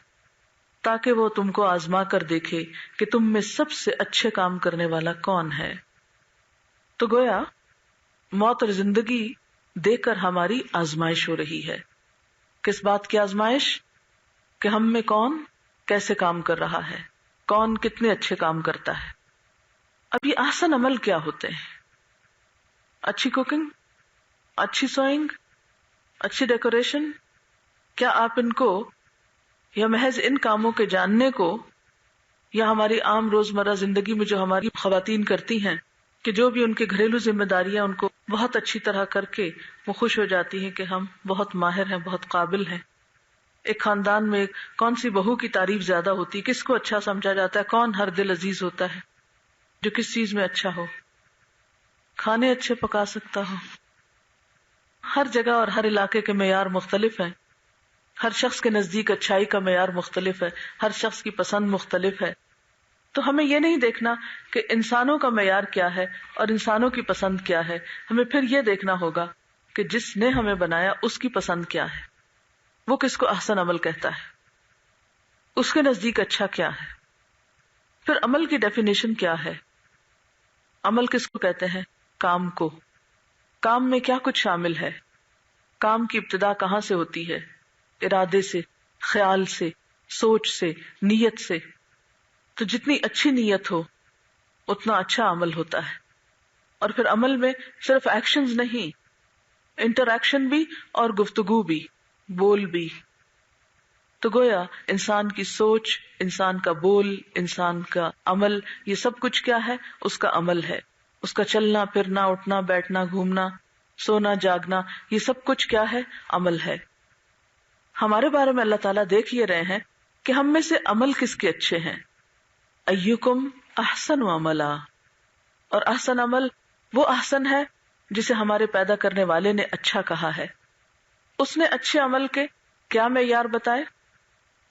تاکہ وہ تم کو آزما کر دیکھے کہ تم میں سب سے اچھے کام کرنے والا کون ہے. تو گویا موت اور زندگی دے کر ہماری آزمائش ہو رہی ہے. کس بات کی آزمائش؟ کہ ہم میں کون کیسے کام کر رہا ہے، کون کتنے اچھے کام کرتا ہے. اب یہ احسن عمل کیا ہوتے ہیں؟ اچھی کوکنگ، اچھی سوئنگ، اچھی ڈیکوریشن. کیا آپ ان کو یا محض ان کاموں کے جاننے کو، یا ہماری عام روزمرہ زندگی میں جو ہماری خواتین کرتی ہیں کہ جو بھی ان کے گھریلو ذمہ داریاں ان کو بہت اچھی طرح کر کے وہ خوش ہو جاتی ہیں کہ ہم بہت ماہر ہیں، بہت قابل ہیں. ایک خاندان میں کون سی بہو کی تعریف زیادہ ہوتی، کس کو اچھا سمجھا جاتا ہے، کون ہر دل عزیز ہوتا ہے؟ جو کس چیز میں اچھا ہو، کھانے اچھے پکا سکتا ہو. ہر جگہ اور ہر علاقے کے معیار مختلف ہیں، ہر شخص کے نزدیک اچھائی کا معیار مختلف ہے، ہر شخص کی پسند مختلف ہے. تو ہمیں یہ نہیں دیکھنا کہ انسانوں کا معیار کیا ہے اور انسانوں کی پسند کیا ہے، ہمیں پھر یہ دیکھنا ہوگا کہ جس نے ہمیں بنایا اس کی پسند کیا ہے، وہ کس کو احسن عمل کہتا ہے، اس کے نزدیک اچھا کیا ہے. پھر عمل کی ڈیفینیشن کیا ہے؟ عمل کس کو کہتے ہیں؟ کام کو. کام میں کیا کچھ شامل ہے؟ کام کی ابتدا کہاں سے ہوتی ہے؟ ارادے سے، خیال سے، سوچ سے، نیت سے. تو جتنی اچھی نیت ہو اتنا اچھا عمل ہوتا ہے. اور پھر عمل میں صرف ایکشنز نہیں، انٹر-ایکشن بھی اور گفتگو بھی، بول بھی. تو گویا انسان کی سوچ، انسان کا بول، انسان کا عمل، یہ سب کچھ کیا ہے؟ اس کا عمل ہے. اس کا چلنا پھرنا، اٹھنا بیٹھنا، گھومنا، سونا جاگنا، یہ سب کچھ کیا ہے؟ عمل ہے. ہمارے بارے میں اللہ تعالیٰ دیکھ یہ رہے ہیں کہ ہم میں سے عمل کس کے اچھے ہیں. ایکم احسن عملا. اور احسن عمل وہ احسن ہے جسے ہمارے پیدا کرنے والے نے اچھا کہا ہے. اس نے اچھے عمل کے کیا معیار بتائے؟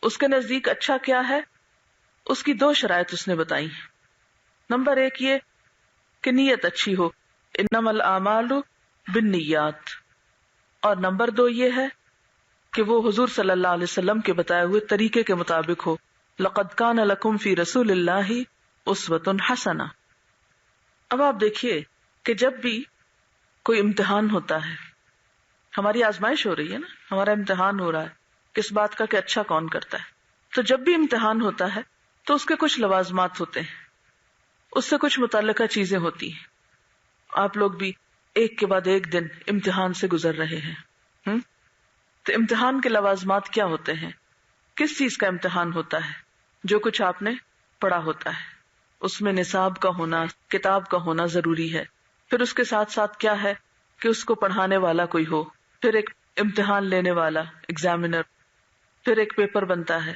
اس کے نزدیک اچھا کیا ہے؟ اس کی 2 شرائط اس نے بتائی. نمبر 1 یہ کہ نیت اچھی ہو، انما الاعمال بالنیات. اور نمبر 2 یہ ہے کہ وہ حضور صلی اللہ علیہ وسلم کے بتائے ہوئے طریقے کے مطابق ہو. لقد کان لکم فی رسول اللہ اسوۃ حسنہ. اب آپ دیکھیے کہ جب بھی کوئی امتحان ہوتا ہے، ہماری آزمائش ہو رہی ہے نا، ہمارا امتحان ہو رہا ہے کس بات کا کہ اچھا کون کرتا ہے. تو جب بھی امتحان ہوتا ہے تو اس کے کچھ لوازمات ہوتے ہیں، اس سے کچھ متعلقہ چیزیں ہوتی ہیں. آپ لوگ بھی ایک کے بعد ایک دن امتحان سے گزر رہے ہیں. تو امتحان کے لوازمات کیا ہوتے ہیں؟ کس چیز کا امتحان ہوتا ہے؟ جو کچھ آپ نے پڑھا ہوتا ہے اس میں نصاب کا ہونا، کتاب کا ہونا ضروری ہے. پھر اس کے ساتھ ساتھ کیا ہے کہ اس کو پڑھانے والا کوئی ہو، پھر ایک امتحان لینے والا ایگزامینر، پھر ایک پیپر بنتا ہے،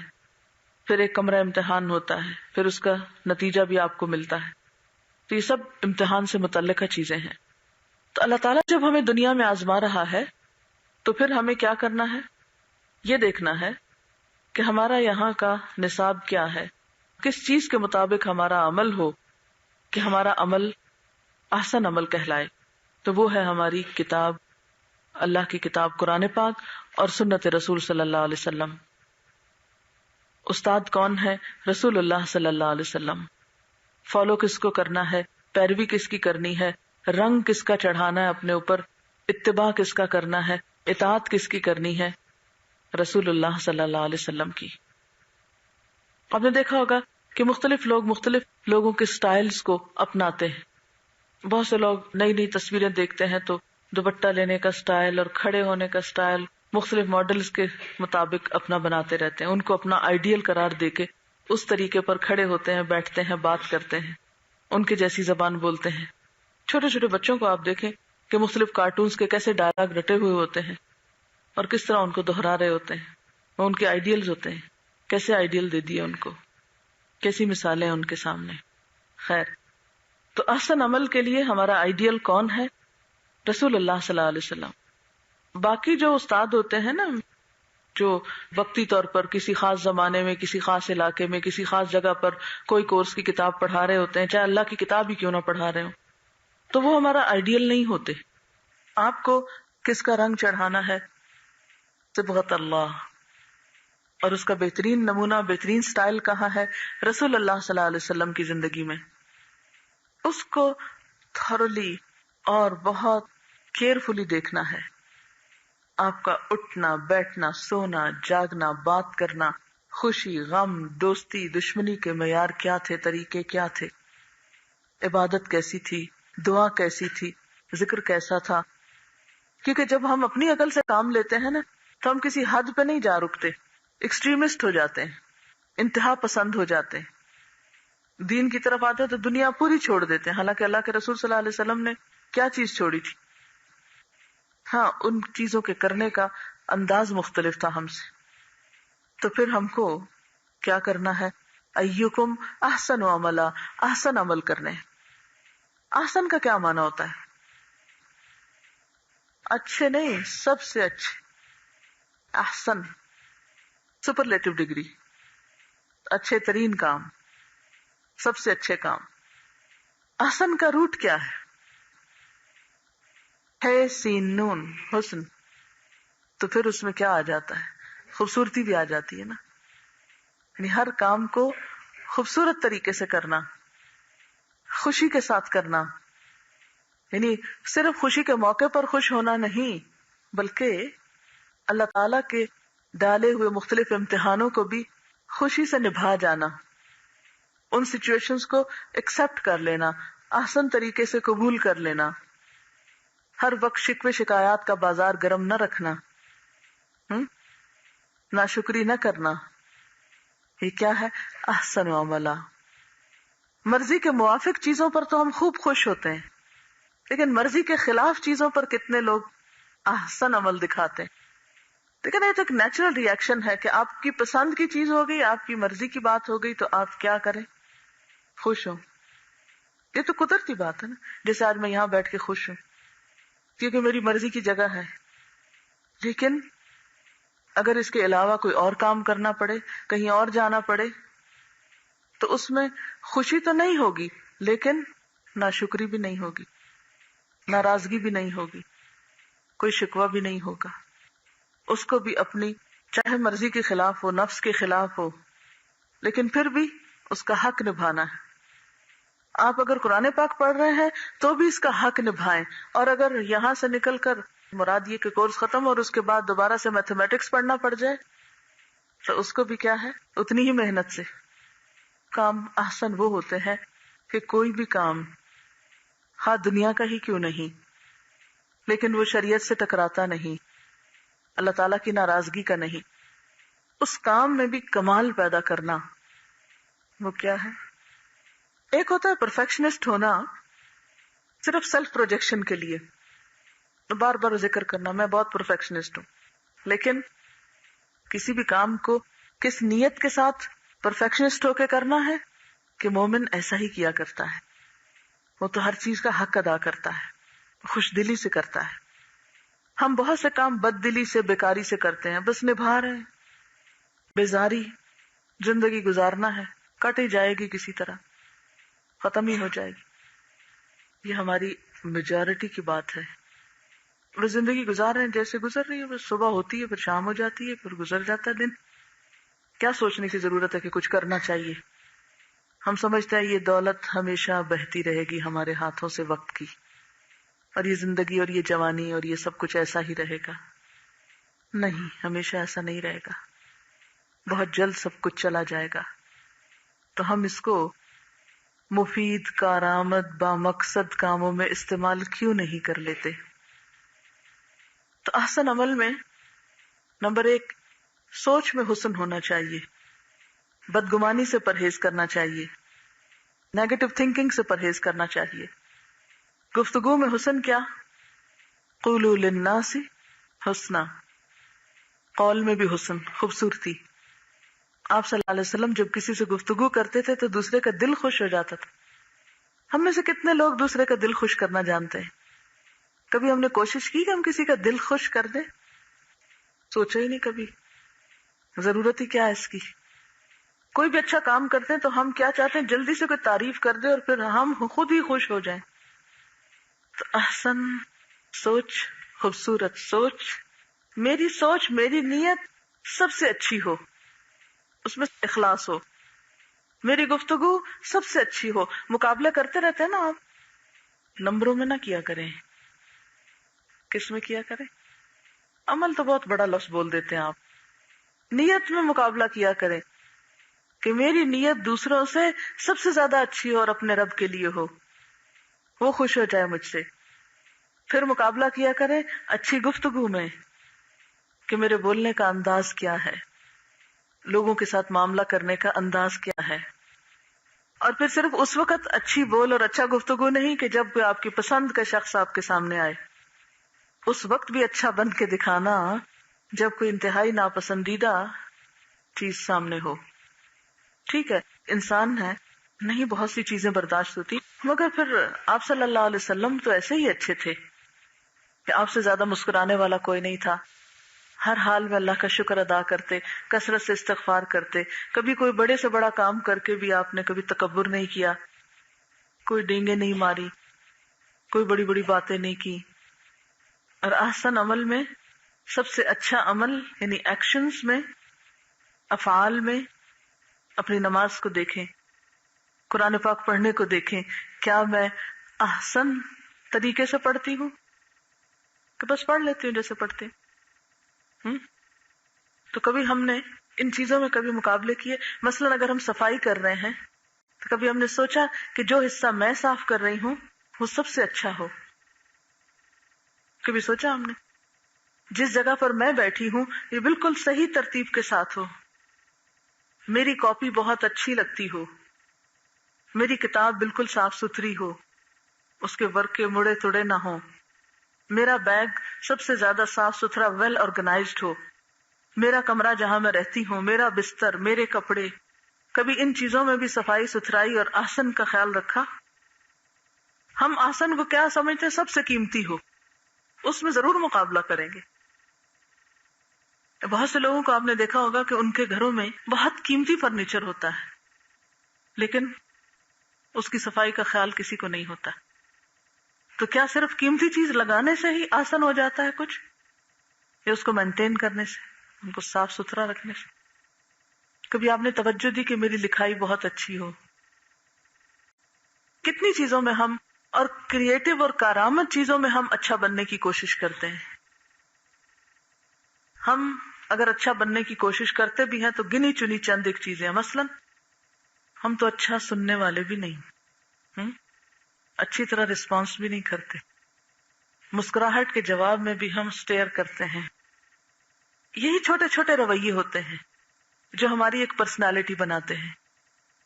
پھر ایک کمرہ امتحان ہوتا ہے، پھر اس کا نتیجہ بھی آپ کو ملتا ہے. تو یہ سب امتحان سے متعلقہ چیزیں ہیں. تو اللہ تعالیٰ جب ہمیں دنیا میں آزما رہا ہے تو پھر ہمیں کیا کرنا ہے؟ یہ دیکھنا ہے کہ ہمارا یہاں کا نصاب کیا ہے، کس چیز کے مطابق ہمارا عمل ہو کہ ہمارا عمل احسن عمل کہلائے. تو وہ ہے ہماری کتاب، اللہ کی کتاب قرآن پاک اور سنت رسول صلی اللہ علیہ وسلم. استاد کون ہے؟ رسول اللہ صلی اللہ علیہ وسلم. فالو کس کو کرنا ہے، پیروی کس کی کرنی ہے، رنگ کس کا چڑھانا ہے اپنے اوپر، اتباع کس کا کرنا ہے، اطاعت کس کی کرنی ہے؟ رسول اللہ صلی اللہ علیہ وسلم کی. آپ نے دیکھا ہوگا کہ مختلف لوگ مختلف لوگوں کے سٹائلز کو اپناتے ہیں. بہت سے لوگ نئی نئی تصویریں دیکھتے ہیں تو دوپٹہ لینے کا سٹائل اور کھڑے ہونے کا سٹائل مختلف ماڈلز کے مطابق اپنا بناتے رہتے ہیں. ان کو اپنا آئیڈیل قرار دے کے اس طریقے پر کھڑے ہوتے ہیں، بیٹھتے ہیں، بات کرتے ہیں، ان کے جیسی زبان بولتے ہیں. چھوٹے چھوٹے بچوں کو آپ دیکھیں کہ مختلف کارٹونز کے کیسے ڈائلاگ رٹے ہوئے ہوتے ہیں اور کس طرح ان کو دہرا رہے ہوتے ہیں. وہ ان کے آئیڈیلز ہوتے ہیں، کیسے آئیڈیل دے دیے ان کو، کیسی مثالیں ان کے سامنے. خیر، تو احسن عمل کے لیے ہمارا آئیڈیل کون ہے؟ رسول اللہ صلی اللہ علیہ وسلم. باقی جو استاد ہوتے ہیں نا، جو وقتی طور پر کسی خاص زمانے میں، کسی خاص علاقے میں، کسی خاص جگہ پر کوئی کورس کی کتاب پڑھا رہے ہوتے ہیں، چاہے اللہ کی کتاب ہی کیوں نہ پڑھا رہے ہوں، تو وہ ہمارا آئیڈیل نہیں ہوتے. آپ کو کس کا رنگ چڑھانا ہے؟ صبغت اللہ. اور اس کا بہترین نمونہ، بہترین سٹائل کہاں ہے؟ رسول اللہ صلی اللہ علیہ وسلم کی زندگی میں. اس کو تھورلی اور بہت کیئرفلی دیکھنا ہے. آپ کا اٹھنا، بیٹھنا، سونا، جاگنا، بات کرنا، خوشی، غم، دوستی، دشمنی کے معیار کیا تھے، طریقے کیا تھے، عبادت کیسی تھی، دعا کیسی تھی، ذکر کیسا تھا. کیونکہ جب ہم اپنی عقل سے کام لیتے ہیں نا تو ہم کسی حد پہ نہیں جا رکتے، ایکسٹریمسٹ ہو جاتے ہیں، انتہا پسند ہو جاتے ہیں. دین کی طرف آتے تو دنیا پوری چھوڑ دیتے ہیں، حالانکہ اللہ کے رسول صلی اللہ علیہ وسلم نے کیا چیز چھوڑی تھی؟ ہاں، ان چیزوں کے کرنے کا انداز مختلف تھا ہم سے. تو پھر ہم کو کیا کرنا ہے؟ ایکم احسن عملا، احسن عمل کرنے. احسن کا کیا معنی ہوتا ہے؟ اچھے نہیں، سب سے اچھے. احسن سپرلیٹو ڈگری، اچھے ترین کام، سب سے اچھے کام. احسن کا روٹ کیا ہے؟ سین نون، حسن. تو پھر اس میں کیا آ جاتا ہے؟ خوبصورتی بھی آ جاتی ہے نا. یعنی ہر کام کو خوبصورت طریقے سے کرنا، خوشی کے ساتھ کرنا. یعنی صرف خوشی کے موقع پر خوش ہونا نہیں، بلکہ اللہ تعالی کے ڈالے ہوئے مختلف امتحانوں کو بھی خوشی سے نبھا جانا، ان سچویشنز کو ایکسپٹ کر لینا، احسن طریقے سے قبول کر لینا. ہر وقت شکوے شکایات کا بازار گرم نہ رکھنا، ناشکری نہ کرنا. یہ کیا ہے؟ احسن عملا. مرضی کے موافق چیزوں پر تو ہم خوب خوش ہوتے ہیں، لیکن مرضی کے خلاف چیزوں پر کتنے لوگ احسن عمل دکھاتے ہیں. لیکن یہ تو ایک نیچرل ری ایکشن ہے کہ آپ کی پسند کی چیز ہو گئی، آپ کی مرضی کی بات ہو گئی تو آپ کیا کریں؟ خوش ہوں. یہ تو قدرتی بات ہے نا. جیسے آج میں یہاں بیٹھ کے خوش ہوں کیونکہ میری مرضی کی جگہ ہے، لیکن اگر اس کے علاوہ کوئی اور کام کرنا پڑے، کہیں اور جانا پڑے، تو اس میں خوشی تو نہیں ہوگی، لیکن ناشکری بھی نہیں ہوگی، ناراضگی بھی نہیں ہوگی، کوئی شکوہ بھی نہیں ہوگا. اس کو بھی اپنی چاہے مرضی کے خلاف ہو، نفس کے خلاف ہو، لیکن پھر بھی اس کا حق نبھانا ہے. آپ اگر قرآن پاک پڑھ رہے ہیں تو بھی اس کا حق نبھائیں، اور اگر یہاں سے نکل کر مراد یہ کہ کورس ختم اور اس کے بعد دوبارہ سے میتھمیٹکس پڑھنا پڑ جائے تو اس کو بھی کیا ہے، اتنی ہی محنت سے. کام احسن وہ ہوتے ہیں کہ کوئی بھی کام ہاں دنیا کا ہی کیوں نہیں لیکن وہ شریعت سے ٹکراتا نہیں، اللہ تعالیٰ کی ناراضگی کا نہیں. اس کام میں بھی کمال پیدا کرنا وہ کیا ہے؟ ایک ہوتا ہے پرفیکشنسٹ ہونا صرف سیلف پروجیکشن کے لیے، بار بار ذکر کرنا میں بہت پرفیکشنسٹ ہوں، لیکن کسی بھی کام کو کس نیت کے ساتھ پرفیکشنسٹ ہو کے کرنا ہے کہ مومن ایسا ہی کیا کرتا ہے. وہ تو ہر چیز کا حق ادا کرتا ہے، خوش دلی سے کرتا ہے. ہم بہت سے کام بد دلی سے، بیکاری سے کرتے ہیں، بس نبھا رہے ہیں، بیزاری زندگی گزارنا ہے، کٹ ہی جائے گی کسی طرح، ختم ہی ہو جائے گی. یہ ہماری میجورٹی کی بات ہے. وہ زندگی گزار رہے ہیں جیسے گزر رہی ہے، بس صبح ہوتی ہے پھر شام ہو جاتی ہے پھر گزر جاتا ہے دن. کیا سوچنے کی ضرورت ہے کہ کچھ کرنا چاہیے؟ ہم سمجھتے ہیں یہ دولت ہمیشہ بہتی رہے گی ہمارے ہاتھوں سے وقت کی، اور یہ زندگی اور یہ جوانی اور یہ سب کچھ ایسا ہی رہے گا. نہیں، ہمیشہ ایسا نہیں رہے گا، بہت جلد سب کچھ چلا جائے گا. تو ہم اس کو مفید، کارآمد، بامقصد کاموں میں استعمال کیوں نہیں کر لیتے؟ تو احسن عمل میں نمبر 1 سوچ میں حسن ہونا چاہیے، بدگمانی سے پرہیز کرنا چاہیے، نیگیٹو تھنکنگ سے پرہیز کرنا چاہیے. گفتگو میں حسن کیا؟ قولوا للناس حسنا، قول میں بھی حسن، خوبصورتی. آپ صلی اللہ علیہ وسلم جب کسی سے گفتگو کرتے تھے تو دوسرے کا دل خوش ہو جاتا تھا. ہم میں سے کتنے لوگ دوسرے کا دل خوش کرنا جانتے ہیں؟ کبھی ہم نے کوشش کی کہ ہم کسی کا دل خوش کر دیں؟ سوچا ہی نہیں کبھی. ضرورت ہی کیا ہے اس کی؟ کوئی بھی اچھا کام کرتے ہیں تو ہم کیا چاہتے ہیں؟ جلدی سے کوئی تعریف کر دے اور پھر ہم خود ہی خوش ہو جائیں. تو احسن سوچ، خوبصورت سوچ، میری نیت سب سے اچھی ہو، اس میں اخلاص ہو. میری گفتگو سب سے اچھی ہو. مقابلہ کرتے رہتے ہیں نا آپ، نمبروں میں نہ کیا کریں. کس میں کیا کریں؟ عمل تو بہت بڑا لفظ بول دیتے ہیں آپ. نیت میں مقابلہ کیا کریں کہ میری نیت دوسروں سے سب سے زیادہ اچھی ہو اور اپنے رب کے لیے ہو، وہ خوش ہو جائے مجھ سے. پھر مقابلہ کیا کریں اچھی گفتگو میں کہ میرے بولنے کا انداز کیا ہے، لوگوں کے ساتھ معاملہ کرنے کا انداز کیا ہے. اور پھر صرف اس وقت اچھی بول اور اچھا گفتگو نہیں کہ جب کوئی آپ کی پسند کا شخص آپ کے سامنے آئے، اس وقت بھی اچھا بن کے دکھانا جب کوئی انتہائی ناپسندیدہ چیز سامنے ہو. ٹھیک ہے، انسان ہے، نہیں بہت سی چیزیں برداشت ہوتی، مگر پھر آپ صلی اللہ علیہ وسلم تو ایسے ہی اچھے تھے کہ آپ سے زیادہ مسکرانے والا کوئی نہیں تھا. ہر حال میں اللہ کا شکر ادا کرتے، کثرت سے استغفار کرتے. کبھی کوئی بڑے سے بڑا کام کر کے بھی آپ نے کبھی تکبر نہیں کیا، کوئی ڈینگیں نہیں ماری، کوئی بڑی بڑی باتیں نہیں کی. اور احسن عمل میں سب سے اچھا عمل یعنی ایکشنز میں، افعال میں، اپنی نماز کو دیکھیں، قرآن پاک پڑھنے کو دیکھیں. کیا میں احسن طریقے سے پڑھتی ہوں کہ بس پڑھ لیتی ہوں جیسے پڑھتے ہیں؟ تو کبھی ہم نے ان چیزوں میں کبھی مقابلے کیے؟ مثلا اگر ہم صفائی کر رہے ہیں تو کبھی ہم نے سوچا کہ جو حصہ میں صاف کر رہی ہوں وہ سب سے اچھا ہو؟ کبھی سوچا ہم نے جس جگہ پر میں بیٹھی ہوں یہ بالکل صحیح ترتیب کے ساتھ ہو، میری کاپی بہت اچھی لگتی ہو، میری کتاب بالکل صاف ستھری ہو، اس کے ورق کے مڑے تڑے نہ ہوں، میرا بیگ سب سے زیادہ صاف ستھرا ویل آرگنائزڈ ہو، میرا کمرہ جہاں میں رہتی ہوں، میرا بستر، میرے کپڑے. کبھی ان چیزوں میں بھی صفائی ستھرائی اور احسن کا خیال رکھا؟ ہم احسن کو کیا سمجھتے ہیں؟ سب سے قیمتی ہو، اس میں ضرور مقابلہ کریں گے. بہت سے لوگوں کو آپ نے دیکھا ہوگا کہ ان کے گھروں میں بہت قیمتی فرنیچر ہوتا ہے لیکن اس کی صفائی کا خیال کسی کو نہیں ہوتا. تو کیا صرف قیمتی چیز لگانے سے ہی آسان ہو جاتا ہے کچھ، یا اس کو مینٹین کرنے سے، ان کو صاف ستھرا رکھنے سے؟ کبھی آپ نے توجہ دی کہ میری لکھائی بہت اچھی ہو؟ کتنی چیزوں میں ہم، اور کریٹو اور کارآمد چیزوں میں ہم اچھا بننے کی کوشش کرتے ہیں. ہم اگر اچھا بننے کی کوشش کرتے بھی ہیں تو گنی چنی چند ایک چیزیں ہیں. مثلاً ہم تو اچھا سننے والے بھی نہیں، اچھی طرح رسپانس بھی نہیں کرتے، مسکراہٹ کے جواب میں بھی ہم اسٹیئر کرتے ہیں. یہی چھوٹے چھوٹے رویے ہوتے ہیں جو ہماری ایک پرسنالٹی بناتے ہیں،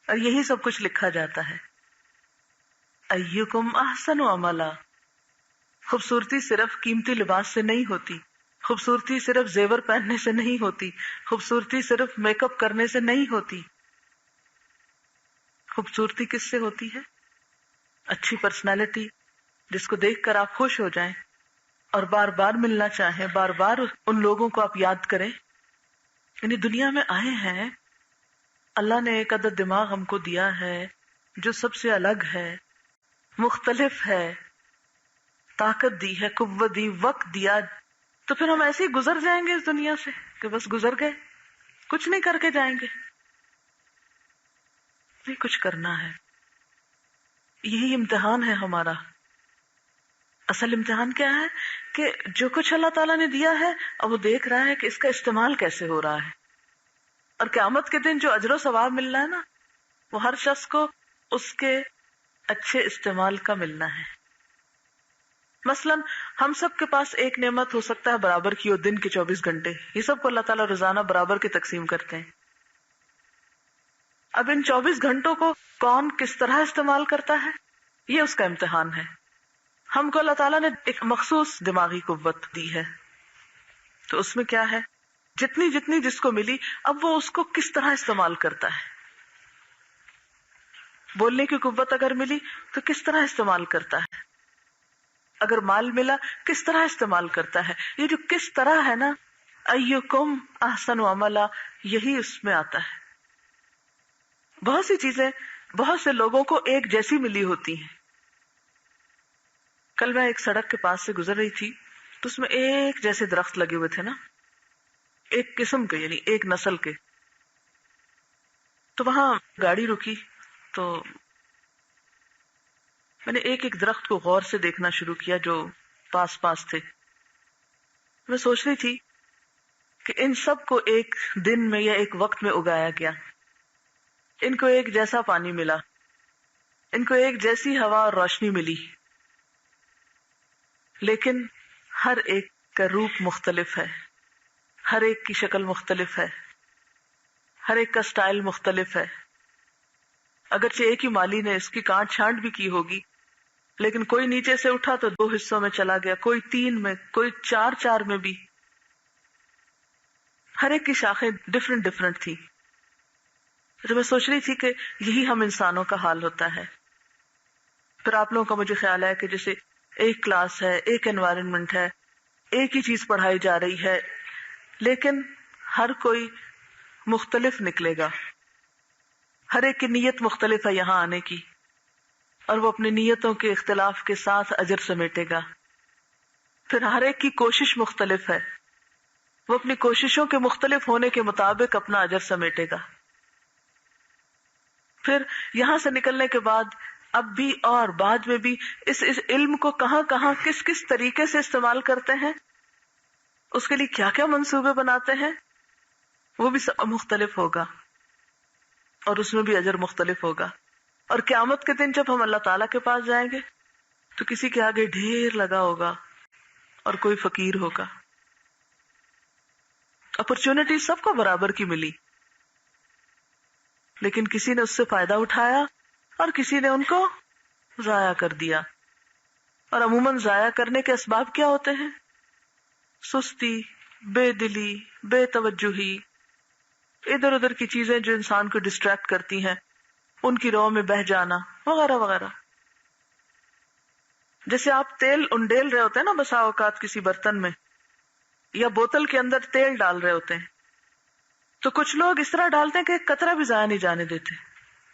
اور یہی سب کچھ لکھا جاتا ہے. ایکم احسن عملا. خوبصورتی صرف قیمتی لباس سے نہیں ہوتی، خوبصورتی صرف زیور پہننے سے نہیں ہوتی، خوبصورتی صرف میک اپ کرنے سے نہیں ہوتی. خوبصورتی کس سے ہوتی ہے؟ اچھی پرسنالٹی جس کو دیکھ کر آپ خوش ہو جائیں اور بار بار ملنا چاہیں، بار بار ان لوگوں کو آپ یاد کریں. یعنی دنیا میں آئے ہیں، اللہ نے ایک عدد دماغ ہم کو دیا ہے جو سب سے الگ ہے، مختلف ہے، طاقت دی ہے، قوت دی، وقت دیا، تو پھر ہم ایسے ہی گزر جائیں گے اس دنیا سے کہ بس گزر گئے، کچھ نہیں کر کے جائیں گے؟ نہیں، کچھ کرنا ہے. یہی امتحان ہے ہمارا. اصل امتحان کیا ہے کہ جو کچھ اللہ تعالیٰ نے دیا ہے اب وہ دیکھ رہا ہے کہ اس کا استعمال کیسے ہو رہا ہے. اور قیامت کے دن جو اجر و ثواب ملنا ہے نا، وہ ہر شخص کو اس کے اچھے استعمال کا ملنا ہے. مثلا ہم سب کے پاس ایک نعمت ہو سکتا ہے برابر کی ہو، دن کے 24 گھنٹے، یہ سب کو اللہ تعالیٰ روزانہ برابر کی تقسیم کرتے ہیں. اب ان 24 گھنٹوں کو کون کس طرح استعمال کرتا ہے، یہ اس کا امتحان ہے. ہم کو اللہ تعالیٰ نے ایک مخصوص دماغی قوت دی ہے، تو اس میں کیا ہے، جتنی جتنی جس کو ملی اب وہ اس کو کس طرح استعمال کرتا ہے. بولنے کی قوت اگر ملی تو کس طرح استعمال کرتا ہے، اگر مال ملا کس طرح استعمال کرتا ہے. یہ جو کس طرح ہے نا، ایکم احسن عملا، یہی اس میں آتا ہے. بہت سی چیزیں بہت سے لوگوں کو ایک جیسی ملی ہوتی ہیں. کل میں ایک سڑک کے پاس سے گزر رہی تھی تو اس میں ایک جیسے درخت لگے ہوئے تھے نا، ایک قسم کے، یعنی ایک نسل کے. تو وہاں گاڑی رکی تو میں نے ایک ایک درخت کو غور سے دیکھنا شروع کیا جو پاس پاس تھے. میں سوچ رہی تھی کہ ان سب کو ایک دن میں یا ایک وقت میں اگایا گیا، ان کو ایک جیسا پانی ملا، ان کو ایک جیسی ہوا اور روشنی ملی، لیکن ہر ایک کا روپ مختلف ہے، ہر ایک کی شکل مختلف ہے، ہر ایک کا سٹائل مختلف ہے. اگرچہ ایک ہی مالی نے اس کی کاٹ چھانٹ بھی کی ہوگی، لیکن کوئی نیچے سے اٹھا تو 2 حصوں میں چلا گیا، کوئی 3 میں، کوئی 4 میں بھی. ہر ایک کی شاخیں ڈفرنٹ تھی. تو میں سوچ رہی تھی کہ یہی ہم انسانوں کا حال ہوتا ہے. پھر آپ لوگوں کا مجھے خیال ہے کہ جیسے ایک کلاس ہے، ایک انوائرمنٹ ہے، ایک ہی چیز پڑھائی جا رہی ہے، لیکن ہر کوئی مختلف نکلے گا. ہر ایک کی نیت مختلف ہے یہاں آنے کی، اور وہ اپنی نیتوں کے اختلاف کے ساتھ اجر سمیٹے گا. پھر ہر ایک کی کوشش مختلف ہے، وہ اپنی کوششوں کے مختلف ہونے کے مطابق اپنا اجر سمیٹے گا. پھر یہاں سے نکلنے کے بعد اب بھی اور بعد میں بھی اس علم کو کہاں کہاں کس کس طریقے سے استعمال کرتے ہیں، اس کے لیے کیا کیا منصوبے بناتے ہیں، وہ بھی سب مختلف ہوگا، اور اس میں بھی اجر مختلف ہوگا. اور قیامت کے دن جب ہم اللہ تعالیٰ کے پاس جائیں گے تو کسی کے آگے ڈھیر لگا ہوگا اور کوئی فقیر ہوگا. اپرچونٹی سب کو برابر کی ملی، لیکن کسی نے اس سے فائدہ اٹھایا اور کسی نے ان کو ضائع کر دیا. اور عموماً ضائع کرنے کے اسباب کیا ہوتے ہیں؟ سستی، بے دلی، بے توجہی، ادھر ادھر کی چیزیں جو انسان کو ڈسٹریکٹ کرتی ہیں، ان کی رو میں بہہ جانا وغیرہ وغیرہ. جیسے آپ تیل انڈیل رہے ہوتے ہیں نا بسا اوقات کسی برتن میں یا بوتل کے اندر تیل ڈال رہے ہوتے ہیں، تو کچھ لوگ اس طرح ڈالتے ہیں کہ ایک قطرہ بھی ضائع نہیں جانے دیتے،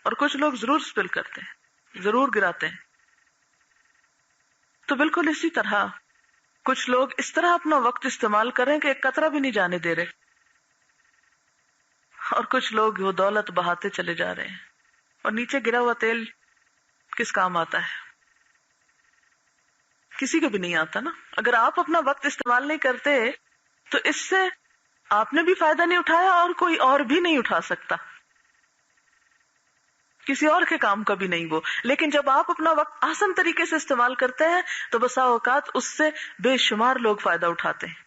اور کچھ لوگ ضرور سپل کرتے ہیں، ضرور گراتے ہیں. تو بالکل اسی طرح کچھ لوگ اس طرح اپنا وقت استعمال کر رہے ہیں کہ ایک قطرہ بھی نہیں جانے دے رہے، اور کچھ لوگ وہ دولت بہاتے چلے جا رہے ہیں. اور نیچے گرا ہوا تیل کس کام آتا ہے؟ کسی کو بھی نہیں آتا نا. اگر آپ اپنا وقت استعمال نہیں کرتے تو اس سے آپ نے بھی فائدہ نہیں اٹھایا اور کوئی اور بھی نہیں اٹھا سکتا، کسی اور کے کام کا بھی نہیں وہ. لیکن جب آپ اپنا وقت آسان طریقے سے استعمال کرتے ہیں تو بسا اوقات اس سے بے شمار لوگ فائدہ اٹھاتے ہیں.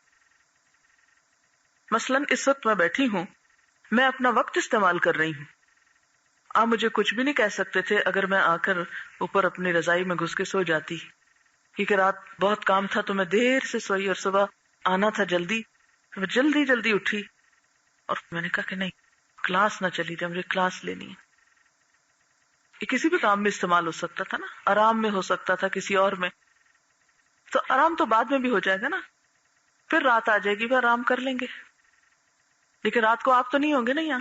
مثلا اس وقت میں بیٹھی ہوں، میں اپنا وقت استعمال کر رہی ہوں. آپ مجھے کچھ بھی نہیں کہہ سکتے تھے اگر میں آ کر اوپر اپنی رضائی میں گھس کے سو جاتی، کیونکہ رات بہت کام تھا تو میں دیر سے سوئی اور صبح آنا تھا جلدی، تو میں جلدی جلدی اٹھی اور میں نے کہا کہ نہیں، کلاس نہ چلی جائے، مجھے کلاس لینی ہے. یہ کسی بھی کام میں استعمال ہو سکتا تھا نا، آرام میں ہو سکتا تھا، کسی اور میں. تو آرام تو بعد میں بھی ہو جائے گا نا، پھر رات آ جائے گی، پھر آرام کر لیں گے. لیکن رات کو آپ تو نہیں ہوں گے نا یہاں.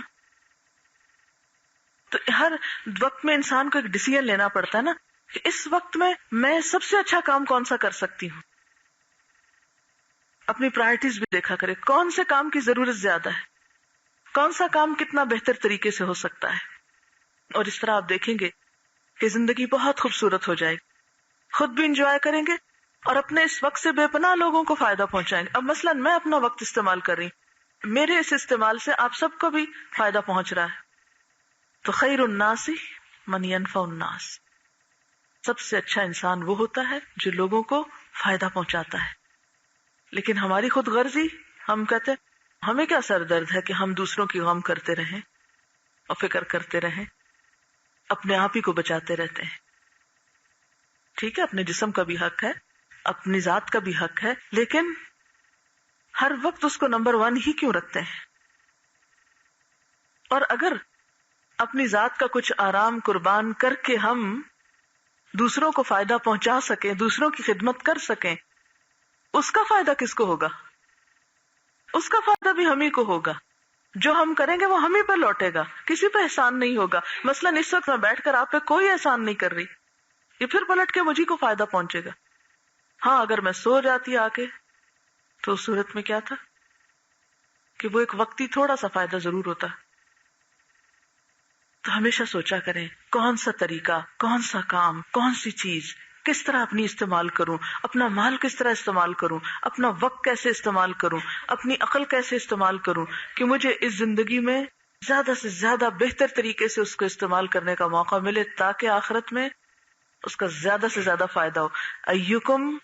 تو ہر وقت میں انسان کو ایک ڈیسیژن لینا پڑتا ہے نا کہ اس وقت میں سب سے اچھا کام کون سا کر سکتی ہوں. اپنی پرائرٹیز بھی دیکھا کرے، کون سے کام کی ضرورت زیادہ ہے، کون سا کام کتنا بہتر طریقے سے ہو سکتا ہے. اور اس طرح آپ دیکھیں گے کہ زندگی بہت خوبصورت ہو جائے گی، خود بھی انجوائے کریں گے اور اپنے اس وقت سے بے پناہ لوگوں کو فائدہ پہنچائیں گے. اب مثلا میں اپنا وقت استعمال کر رہی ہوں، میرے اس استعمال سے آپ سب کو بھی فائدہ پہنچ رہا ہے. تو خیر الناس من ينفع الناس، سب سے اچھا انسان وہ ہوتا ہے جو لوگوں کو فائدہ پہنچاتا ہے. لیکن ہماری خود غرضی، ہم کہتے ہیں ہمیں کیا سر درد ہے کہ ہم دوسروں کی غم کرتے رہیں اور فکر کرتے رہیں، اپنے آپ ہی کو بچاتے رہتے ہیں. ٹھیک ہے، اپنے جسم کا بھی حق ہے، اپنی ذات کا بھی حق ہے، لیکن ہر وقت اس کو نمبر 1 ہی کیوں رکھتے ہیں؟ اور اگر اپنی ذات کا کچھ آرام قربان کر کے ہم دوسروں کو فائدہ پہنچا سکیں، دوسروں کی خدمت کر سکیں، اس کا فائدہ کس کو ہوگا؟ اس کا فائدہ بھی ہم ہی کو ہوگا. جو ہم کریں گے وہ ہم ہی پر لوٹے گا، کسی پہ احسان نہیں ہوگا. مثلا اس وقت میں بیٹھ کر آپ پہ کوئی احسان نہیں کر رہی، یہ پھر پلٹ کے مجھے کو فائدہ پہنچے گا. ہاں اگر میں سو جاتی آ کے تو اس صورت میں کیا تھا کہ وہ ایک وقتی تھوڑا سا فائدہ ضرور ہوتا. تو ہمیشہ سوچا کریں کون سا طریقہ، کون سا کام، کون سی چیز کس طرح اپنی استعمال کروں، اپنا مال کس طرح استعمال کروں، اپنا وقت کیسے استعمال کروں، اپنی عقل کیسے استعمال کروں کہ مجھے اس زندگی میں زیادہ سے زیادہ بہتر طریقے سے اس کو استعمال کرنے کا موقع ملے تاکہ آخرت میں اس کا زیادہ سے زیادہ فائدہ ہو. ایکم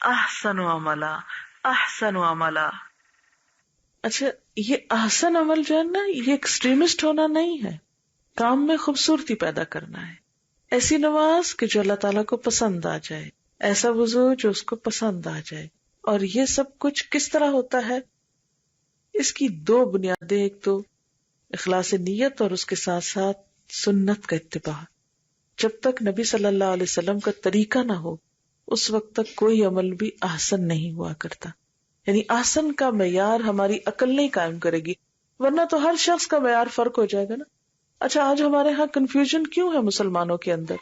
احسن عملا، احسن عملا. اچھا، یہ احسن عمل جو ہے نا، یہ ایکسٹریمسٹ ہونا نہیں ہے، کام میں خوبصورتی پیدا کرنا ہے. ایسی نماز کہ جو اللہ تعالیٰ کو پسند آ جائے، ایسا وضو جو اس کو پسند آ جائے. اور یہ سب کچھ کس طرح ہوتا ہے؟ اس کی 2 بنیادیں، ایک تو اخلاص نیت اور اس کے ساتھ ساتھ سنت کا اتباع. جب تک نبی صلی اللہ علیہ وسلم کا طریقہ نہ ہو اس وقت تک کوئی عمل بھی احسن نہیں ہوا کرتا. یعنی احسن کا معیار ہماری عقل نہیں قائم کرے گی، ورنہ تو ہر شخص کا معیار فرق ہو جائے گا نا. اچھا، آج ہمارے ہاں کنفیوژن کیوں ہے مسلمانوں کے اندر؟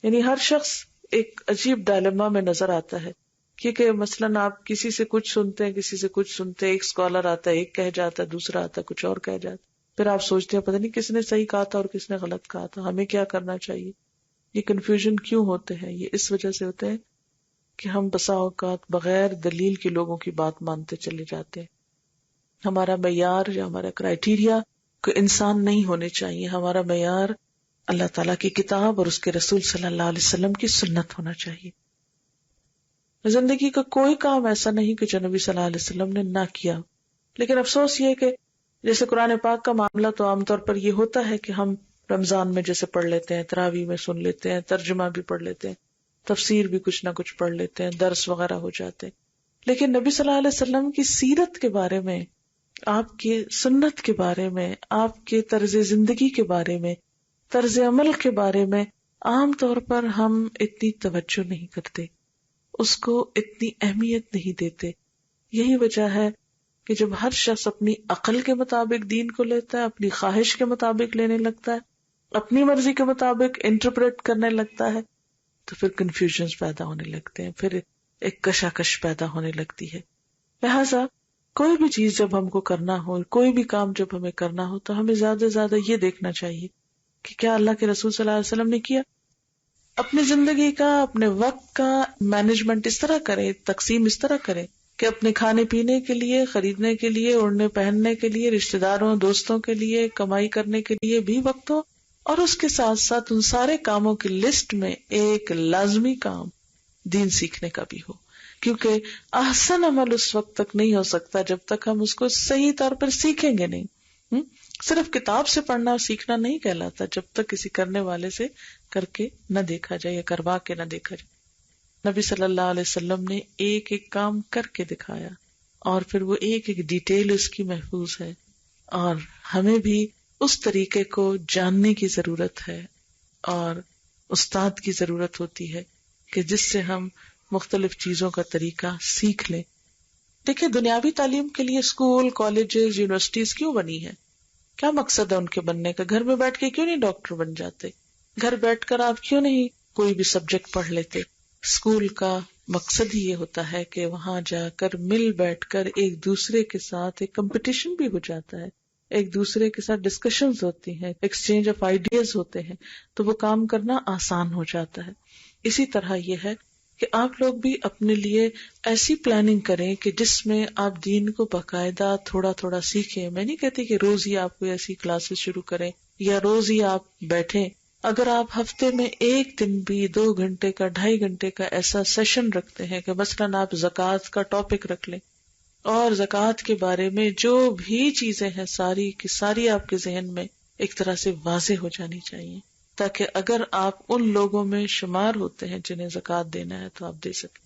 یعنی ہر شخص ایک عجیب ڈائلیما میں نظر آتا ہے، کیونکہ مثلاً آپ کسی سے کچھ سنتے ہیں، کسی سے کچھ سنتے ہیں، ایک اسکالر آتا ہے ایک کہہ جاتا ہے، دوسرا آتا ہے کچھ اور کہہ جاتا ہے، پھر آپ سوچتے ہیں پتہ نہیں کس نے صحیح کہا تھا اور کس نے غلط کہا تھا، ہمیں کیا کرنا چاہیے. یہ کنفیوژن کیوں ہوتے ہیں؟ یہ اس وجہ سے ہوتے ہیں کہ ہم بسا اوقات بغیر دلیل کے لوگوں کی بات مانتے چلے جاتے ہیں. ہمارا معیار یا ہمارا کرائیٹیریا کوئی انسان نہیں ہونے چاہیے، ہمارا معیار اللہ تعالیٰ کی کتاب اور اس کے رسول صلی اللہ علیہ وسلم کی سنت ہونا چاہیے. زندگی کا کوئی کام ایسا نہیں کہ جو نبی صلی اللہ علیہ وسلم نے نہ کیا. لیکن افسوس یہ کہ جیسے قرآن پاک کا معاملہ تو عام طور پر یہ ہوتا ہے کہ ہم رمضان میں جیسے پڑھ لیتے ہیں، تراویح میں سن لیتے ہیں، ترجمہ بھی پڑھ لیتے ہیں، تفسیر بھی کچھ نہ کچھ پڑھ لیتے ہیں، درس وغیرہ ہو جاتے ہیں. لیکن نبی صلی اللہ علیہ وسلم کی سیرت کے بارے میں، آپ کی سنت کے بارے میں، آپ کے طرز زندگی کے بارے میں، طرز عمل کے بارے میں عام طور پر ہم اتنی توجہ نہیں کرتے، اس کو اتنی اہمیت نہیں دیتے. یہی وجہ ہے کہ جب ہر شخص اپنی عقل کے مطابق دین کو لیتا ہے، اپنی خواہش کے مطابق لینے لگتا ہے، اپنی مرضی کے مطابق انٹرپریٹ کرنے لگتا ہے، تو پھر کنفیوژنز پیدا ہونے لگتے ہیں، پھر ایک کشاکش پیدا ہونے لگتی ہے. لہٰذا کوئی بھی چیز جب ہم کو کرنا ہو، کوئی بھی کام جب ہمیں کرنا ہو، تو ہمیں زیادہ سے زیادہ یہ دیکھنا چاہیے کہ کیا اللہ کے رسول صلی اللہ علیہ وسلم نے کیا. اپنی زندگی کا، اپنے وقت کا مینجمنٹ اس طرح کریں، تقسیم اس طرح کریں کہ اپنے کھانے پینے کے لیے، خریدنے کے لیے، اوڑھنے پہننے کے لیے، رشتہ داروں دوستوں کے لیے، کمائی کرنے کے لیے بھی وقت ہو، اور اس کے ساتھ ساتھ ان سارے کاموں کی لسٹ میں ایک لازمی کام دین سیکھنے کا بھی ہو، کیونکہ احسن عمل اس وقت تک نہیں ہو سکتا جب تک ہم اس کو صحیح طور پر سیکھیں گے نہیں۔ صرف کتاب سے پڑھنا اور سیکھنا نہیں کہلاتا جب تک کسی کرنے والے سے کر کے نہ دیکھا جائے یا کروا کے نہ دیکھا جائے۔ نبی صلی اللہ علیہ وسلم نے ایک ایک کام کر کے دکھایا، اور پھر وہ ایک ایک ڈیٹیل اس کی محفوظ ہے، اور ہمیں بھی اس طریقے کو جاننے کی ضرورت ہے اور استاد کی ضرورت ہوتی ہے کہ جس سے ہم مختلف چیزوں کا طریقہ سیکھ لیں۔ دیکھیں، دنیاوی تعلیم کے لیے اسکول، کالجز، یونیورسٹیز کیوں بنی ہے؟ کیا مقصد ہے ان کے بننے کا؟ گھر میں بیٹھ کے کیوں نہیں ڈاکٹر بن جاتے؟ گھر بیٹھ کر آپ کیوں نہیں کوئی بھی سبجیکٹ پڑھ لیتے؟ اسکول کا مقصد ہی یہ ہوتا ہے کہ وہاں جا کر مل بیٹھ کر ایک دوسرے کے ساتھ ایک کمپٹیشن بھی ہو جاتا ہے، ایک دوسرے کے ساتھ ڈسکشنز ہوتی ہیں، ایکسچینج آف آئیڈیاز ہوتے ہیں، تو وہ کام کرنا آسان ہو جاتا ہے۔ اسی طرح یہ ہے کہ آپ لوگ بھی اپنے لیے ایسی پلاننگ کریں کہ جس میں آپ دین کو باقاعدہ تھوڑا تھوڑا سیکھیں۔ میں نہیں کہتی کہ روز ہی آپ کوئی ایسی کلاسز شروع کریں یا روز ہی آپ بیٹھیں۔ اگر آپ ہفتے میں ایک دن بھی 2 گھنٹے کا 2.5 گھنٹے کا ایسا سیشن رکھتے ہیں کہ مثلاً آپ زکوٰۃ کا ٹاپک رکھ لیں اور زکوٰۃ کے بارے میں جو بھی چیزیں ہیں ساری کی ساری آپ کے ذہن میں ایک طرح سے واضح ہو جانی چاہیے، تاکہ اگر آپ ان لوگوں میں شمار ہوتے ہیں جنہیں زکوٰۃ دینا ہے تو آپ دے سکیں۔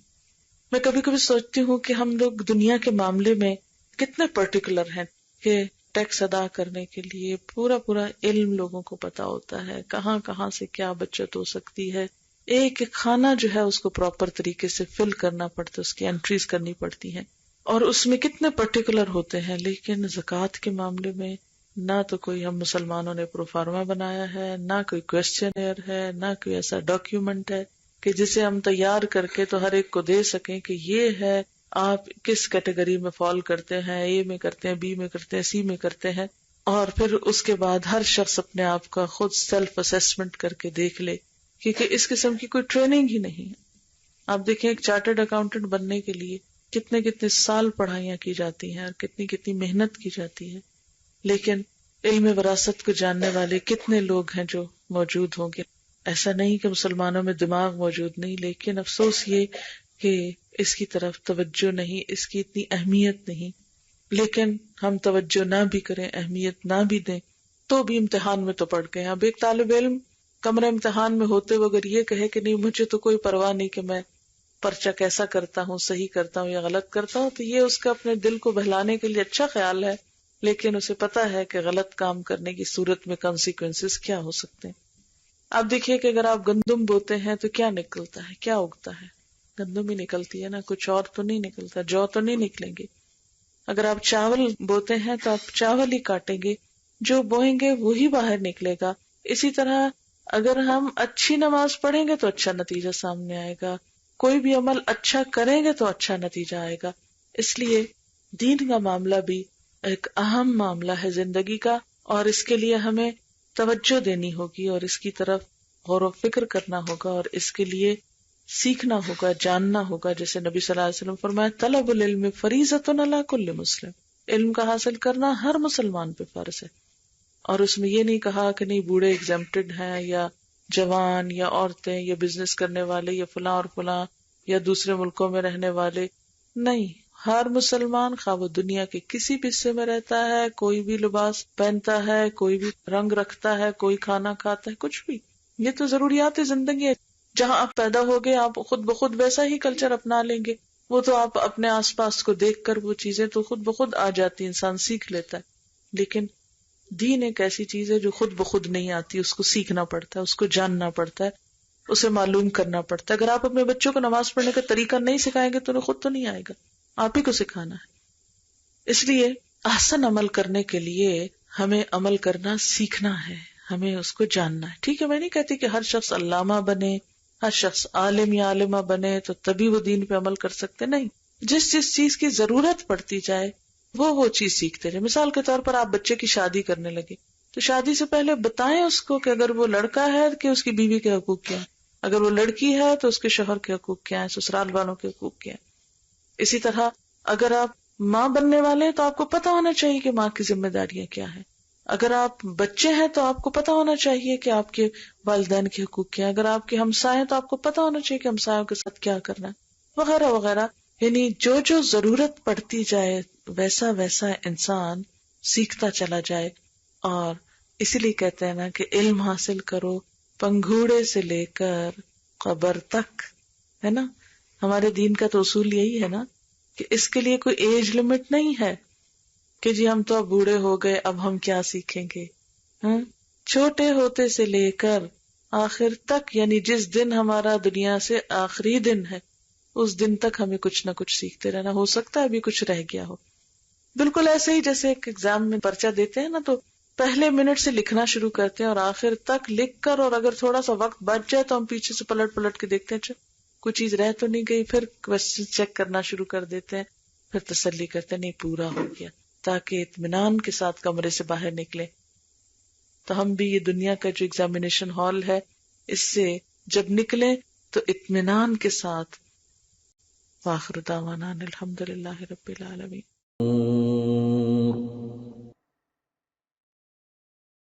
میں کبھی کبھی سوچتی ہوں کہ ہم لوگ دنیا کے معاملے میں کتنے پرٹیکولر ہیں کہ ٹیکس ادا کرنے کے لیے پورا علم لوگوں کو پتا ہوتا ہے، کہاں کہاں سے کیا بچت ہو سکتی ہے، ایک ایک کھانا جو ہے اس کو پراپر طریقے سے فل کرنا پڑتا ہے، اس کی انٹریز کرنی پڑتی ہیں، اور اس میں کتنے پرٹیکولر ہوتے ہیں۔ لیکن زکوٰۃ کے معاملے میں نہ تو کوئی ہم مسلمانوں نے پروفارما بنایا ہے، نہ کوئی کویسچنئر ہے، نہ کوئی ایسا ڈاکیومنٹ ہے کہ جسے ہم تیار کر کے تو ہر ایک کو دے سکیں کہ یہ ہے آپ کس کیٹیگری میں فال کرتے ہیں، اے میں کرتے ہیں، بی میں کرتے ہیں، سی میں کرتے ہیں، اور پھر اس کے بعد ہر شخص اپنے آپ کا خود سیلف اسیسمنٹ کر کے دیکھ لے، کیونکہ اس قسم کی کوئی ٹریننگ ہی نہیں ہے۔ آپ دیکھیں ایک چارٹرڈ اکاؤنٹنٹ بننے کے لیے کتنے سال پڑھائیاں کی جاتی ہیں اور کتنی محنت کی جاتی ہے، لیکن علم وراثت کو جاننے والے کتنے لوگ ہیں جو موجود ہوں گے؟ ایسا نہیں کہ مسلمانوں میں دماغ موجود نہیں، لیکن افسوس یہ کہ اس کی طرف توجہ نہیں، اس کی اتنی اہمیت نہیں۔ لیکن ہم توجہ نہ بھی کریں، اہمیت نہ بھی دیں، تو بھی امتحان میں تو پڑ گئے۔ اب ایک طالب علم کمرہ امتحان میں ہوتے ہوئے اگر یہ کہے کہ نہیں مجھے تو کوئی پرواہ نہیں کہ میں پرچہ کیسا کرتا ہوں، صحیح کرتا ہوں یا غلط کرتا ہوں، تو یہ اس کا اپنے دل کو بہلانے کے لیے اچھا خیال ہے، لیکن اسے پتا ہے کہ غلط کام کرنے کی صورت میں کانسیکوینسز کیا ہو سکتے ہیں۔ آپ دیکھیے کہ اگر آپ گندم بوتے ہیں تو کیا نکلتا ہے، کیا اگتا ہے؟ گندم ہی نکلتی ہے نا، کچھ اور تو نہیں نکلتا، جو تو نہیں نکلیں گے۔ اگر آپ چاول بوتے ہیں تو آپ چاول ہی کاٹیں گے، جو بوئیں گے وہی باہر نکلے گا۔ اسی طرح اگر ہم اچھی نماز پڑھیں گے تو اچھا نتیجہ سامنے آئے گا، کوئی بھی عمل اچھا کریں گے تو اچھا نتیجہ آئے گا۔ اس لیے دین کا معاملہ بھی ایک اہم معاملہ ہے زندگی کا، اور اس کے لیے ہمیں توجہ دینی ہوگی اور اس کی طرف غور و فکر کرنا ہوگا اور اس کے لیے سیکھنا ہوگا، جاننا ہوگا۔ جیسے نبی صلی اللہ علیہ وسلم فرمایا طلب العلم فریضۃ علی کل مسلم، علم کا حاصل کرنا ہر مسلمان پہ فرض ہے، اور اس میں یہ نہیں کہا کہ نہیں بوڑھے ایگزمپٹڈ ہیں یا جوان یا عورتیں یا بزنس کرنے والے یا فلاں اور فلاں یا دوسرے ملکوں میں رہنے والے، نہیں، ہر مسلمان خواہ وہ دنیا کے کسی بھی حصے میں رہتا ہے، کوئی بھی لباس پہنتا ہے، کوئی بھی رنگ رکھتا ہے، کوئی کھانا کھاتا ہے، کچھ بھی، یہ تو ضروریات زندگی ہے۔ جہاں آپ پیدا ہوگے آپ خود بخود ویسا ہی کلچر اپنا لیں گے، وہ تو آپ اپنے آس پاس کو دیکھ کر وہ چیزیں تو خود بخود آ جاتی، انسان سیکھ لیتا ہے۔ لیکن دین ایک ایسی چیز ہے جو خود بخود نہیں آتی، اس کو سیکھنا پڑتا ہے، اس کو جاننا پڑتا ہے، اسے معلوم کرنا پڑتا ہے۔ اگر آپ اپنے بچوں کو نماز پڑھنے کا طریقہ نہیں سکھائیں گے تو انہیں خود تو نہیں آئے گا، آپ ہی کو سکھانا ہے۔ اس لیے احسن عمل کرنے کے لیے ہمیں عمل کرنا سیکھنا ہے، ہمیں اس کو جاننا ہے۔ ٹھیک ہے، میں نہیں کہتی کہ ہر شخص علامہ بنے، ہر شخص عالم یا عالمہ بنے تو تبھی وہ دین پہ عمل کر سکتے، نہیں، جس چیز کی ضرورت پڑتی جائے وہ چیز سیکھتے رہے۔ مثال کے طور پر آپ بچے کی شادی کرنے لگے تو شادی سے پہلے بتائیں اس کو کہ اگر وہ لڑکا ہے کہ اس کی بیوی کے حقوق کیا ہیں، اگر وہ لڑکی ہے تو اس کے شوہر کے حقوق کیا ہیں، سسرال والوں کے حقوق کیا ہیں۔ اسی طرح اگر آپ ماں بننے والے ہیں تو آپ کو پتا ہونا چاہیے کہ ماں کی ذمہ داریاں کیا ہیں. اگر آپ بچے ہیں تو آپ کو پتا ہونا چاہیے کہ آپ کے والدین کے حقوق کیا ہیں. اگر آپ کے ہمسائے ہیں تو آپ کو پتا ہونا چاہیے کہ ہمسایوں کے ساتھ کیا کرنا ہے، وغیرہ وغیرہ. یعنی جو ضرورت پڑتی جائے ویسا ویسا انسان سیکھتا چلا جائے. اور اسی لیے کہتے ہیں نا کہ علم حاصل کرو پنگھوڑے سے لے کر قبر تک، ہے نا. ہمارے دین کا تو اصول یہی ہے نا کہ اس کے لیے کوئی ایج لمٹ نہیں ہے کہ جی ہم تو اب بوڑھے ہو گئے اب ہم کیا سیکھیں گے. چھوٹے ہوتے سے لے کر آخر تک، یعنی جس دن ہمارا دنیا سے آخری دن ہے اس دن تک ہمیں کچھ نہ کچھ سیکھتے رہنا. ہو سکتا ہے ابھی کچھ رہ گیا ہو. بالکل ایسے ہی جیسے ایک ایگزام میں پرچہ دیتے ہیں نا تو پہلے منٹ سے لکھنا شروع کرتے ہیں اور آخر تک لکھ کر، اور اگر تھوڑا سا وقت بچ جائے تو ہم پیچھے سے پلٹ پلٹ کے دیکھتے ہیں کوئی چیز رہ تو نہیں گئی، پھر کوسچن چیک کرنا شروع کر دیتے ہیں، پھر تسلی کرتے ہیں نہیں پورا ہو گیا، تاکہ اطمینان کے ساتھ کمرے سے باہر نکلے. تو ہم بھی یہ دنیا کا جو ایگزامینیشن ہال ہے اس سے جب نکلیں تو اطمینان کے ساتھ. وآخر دعوانا الحمدللہ رب العالمین.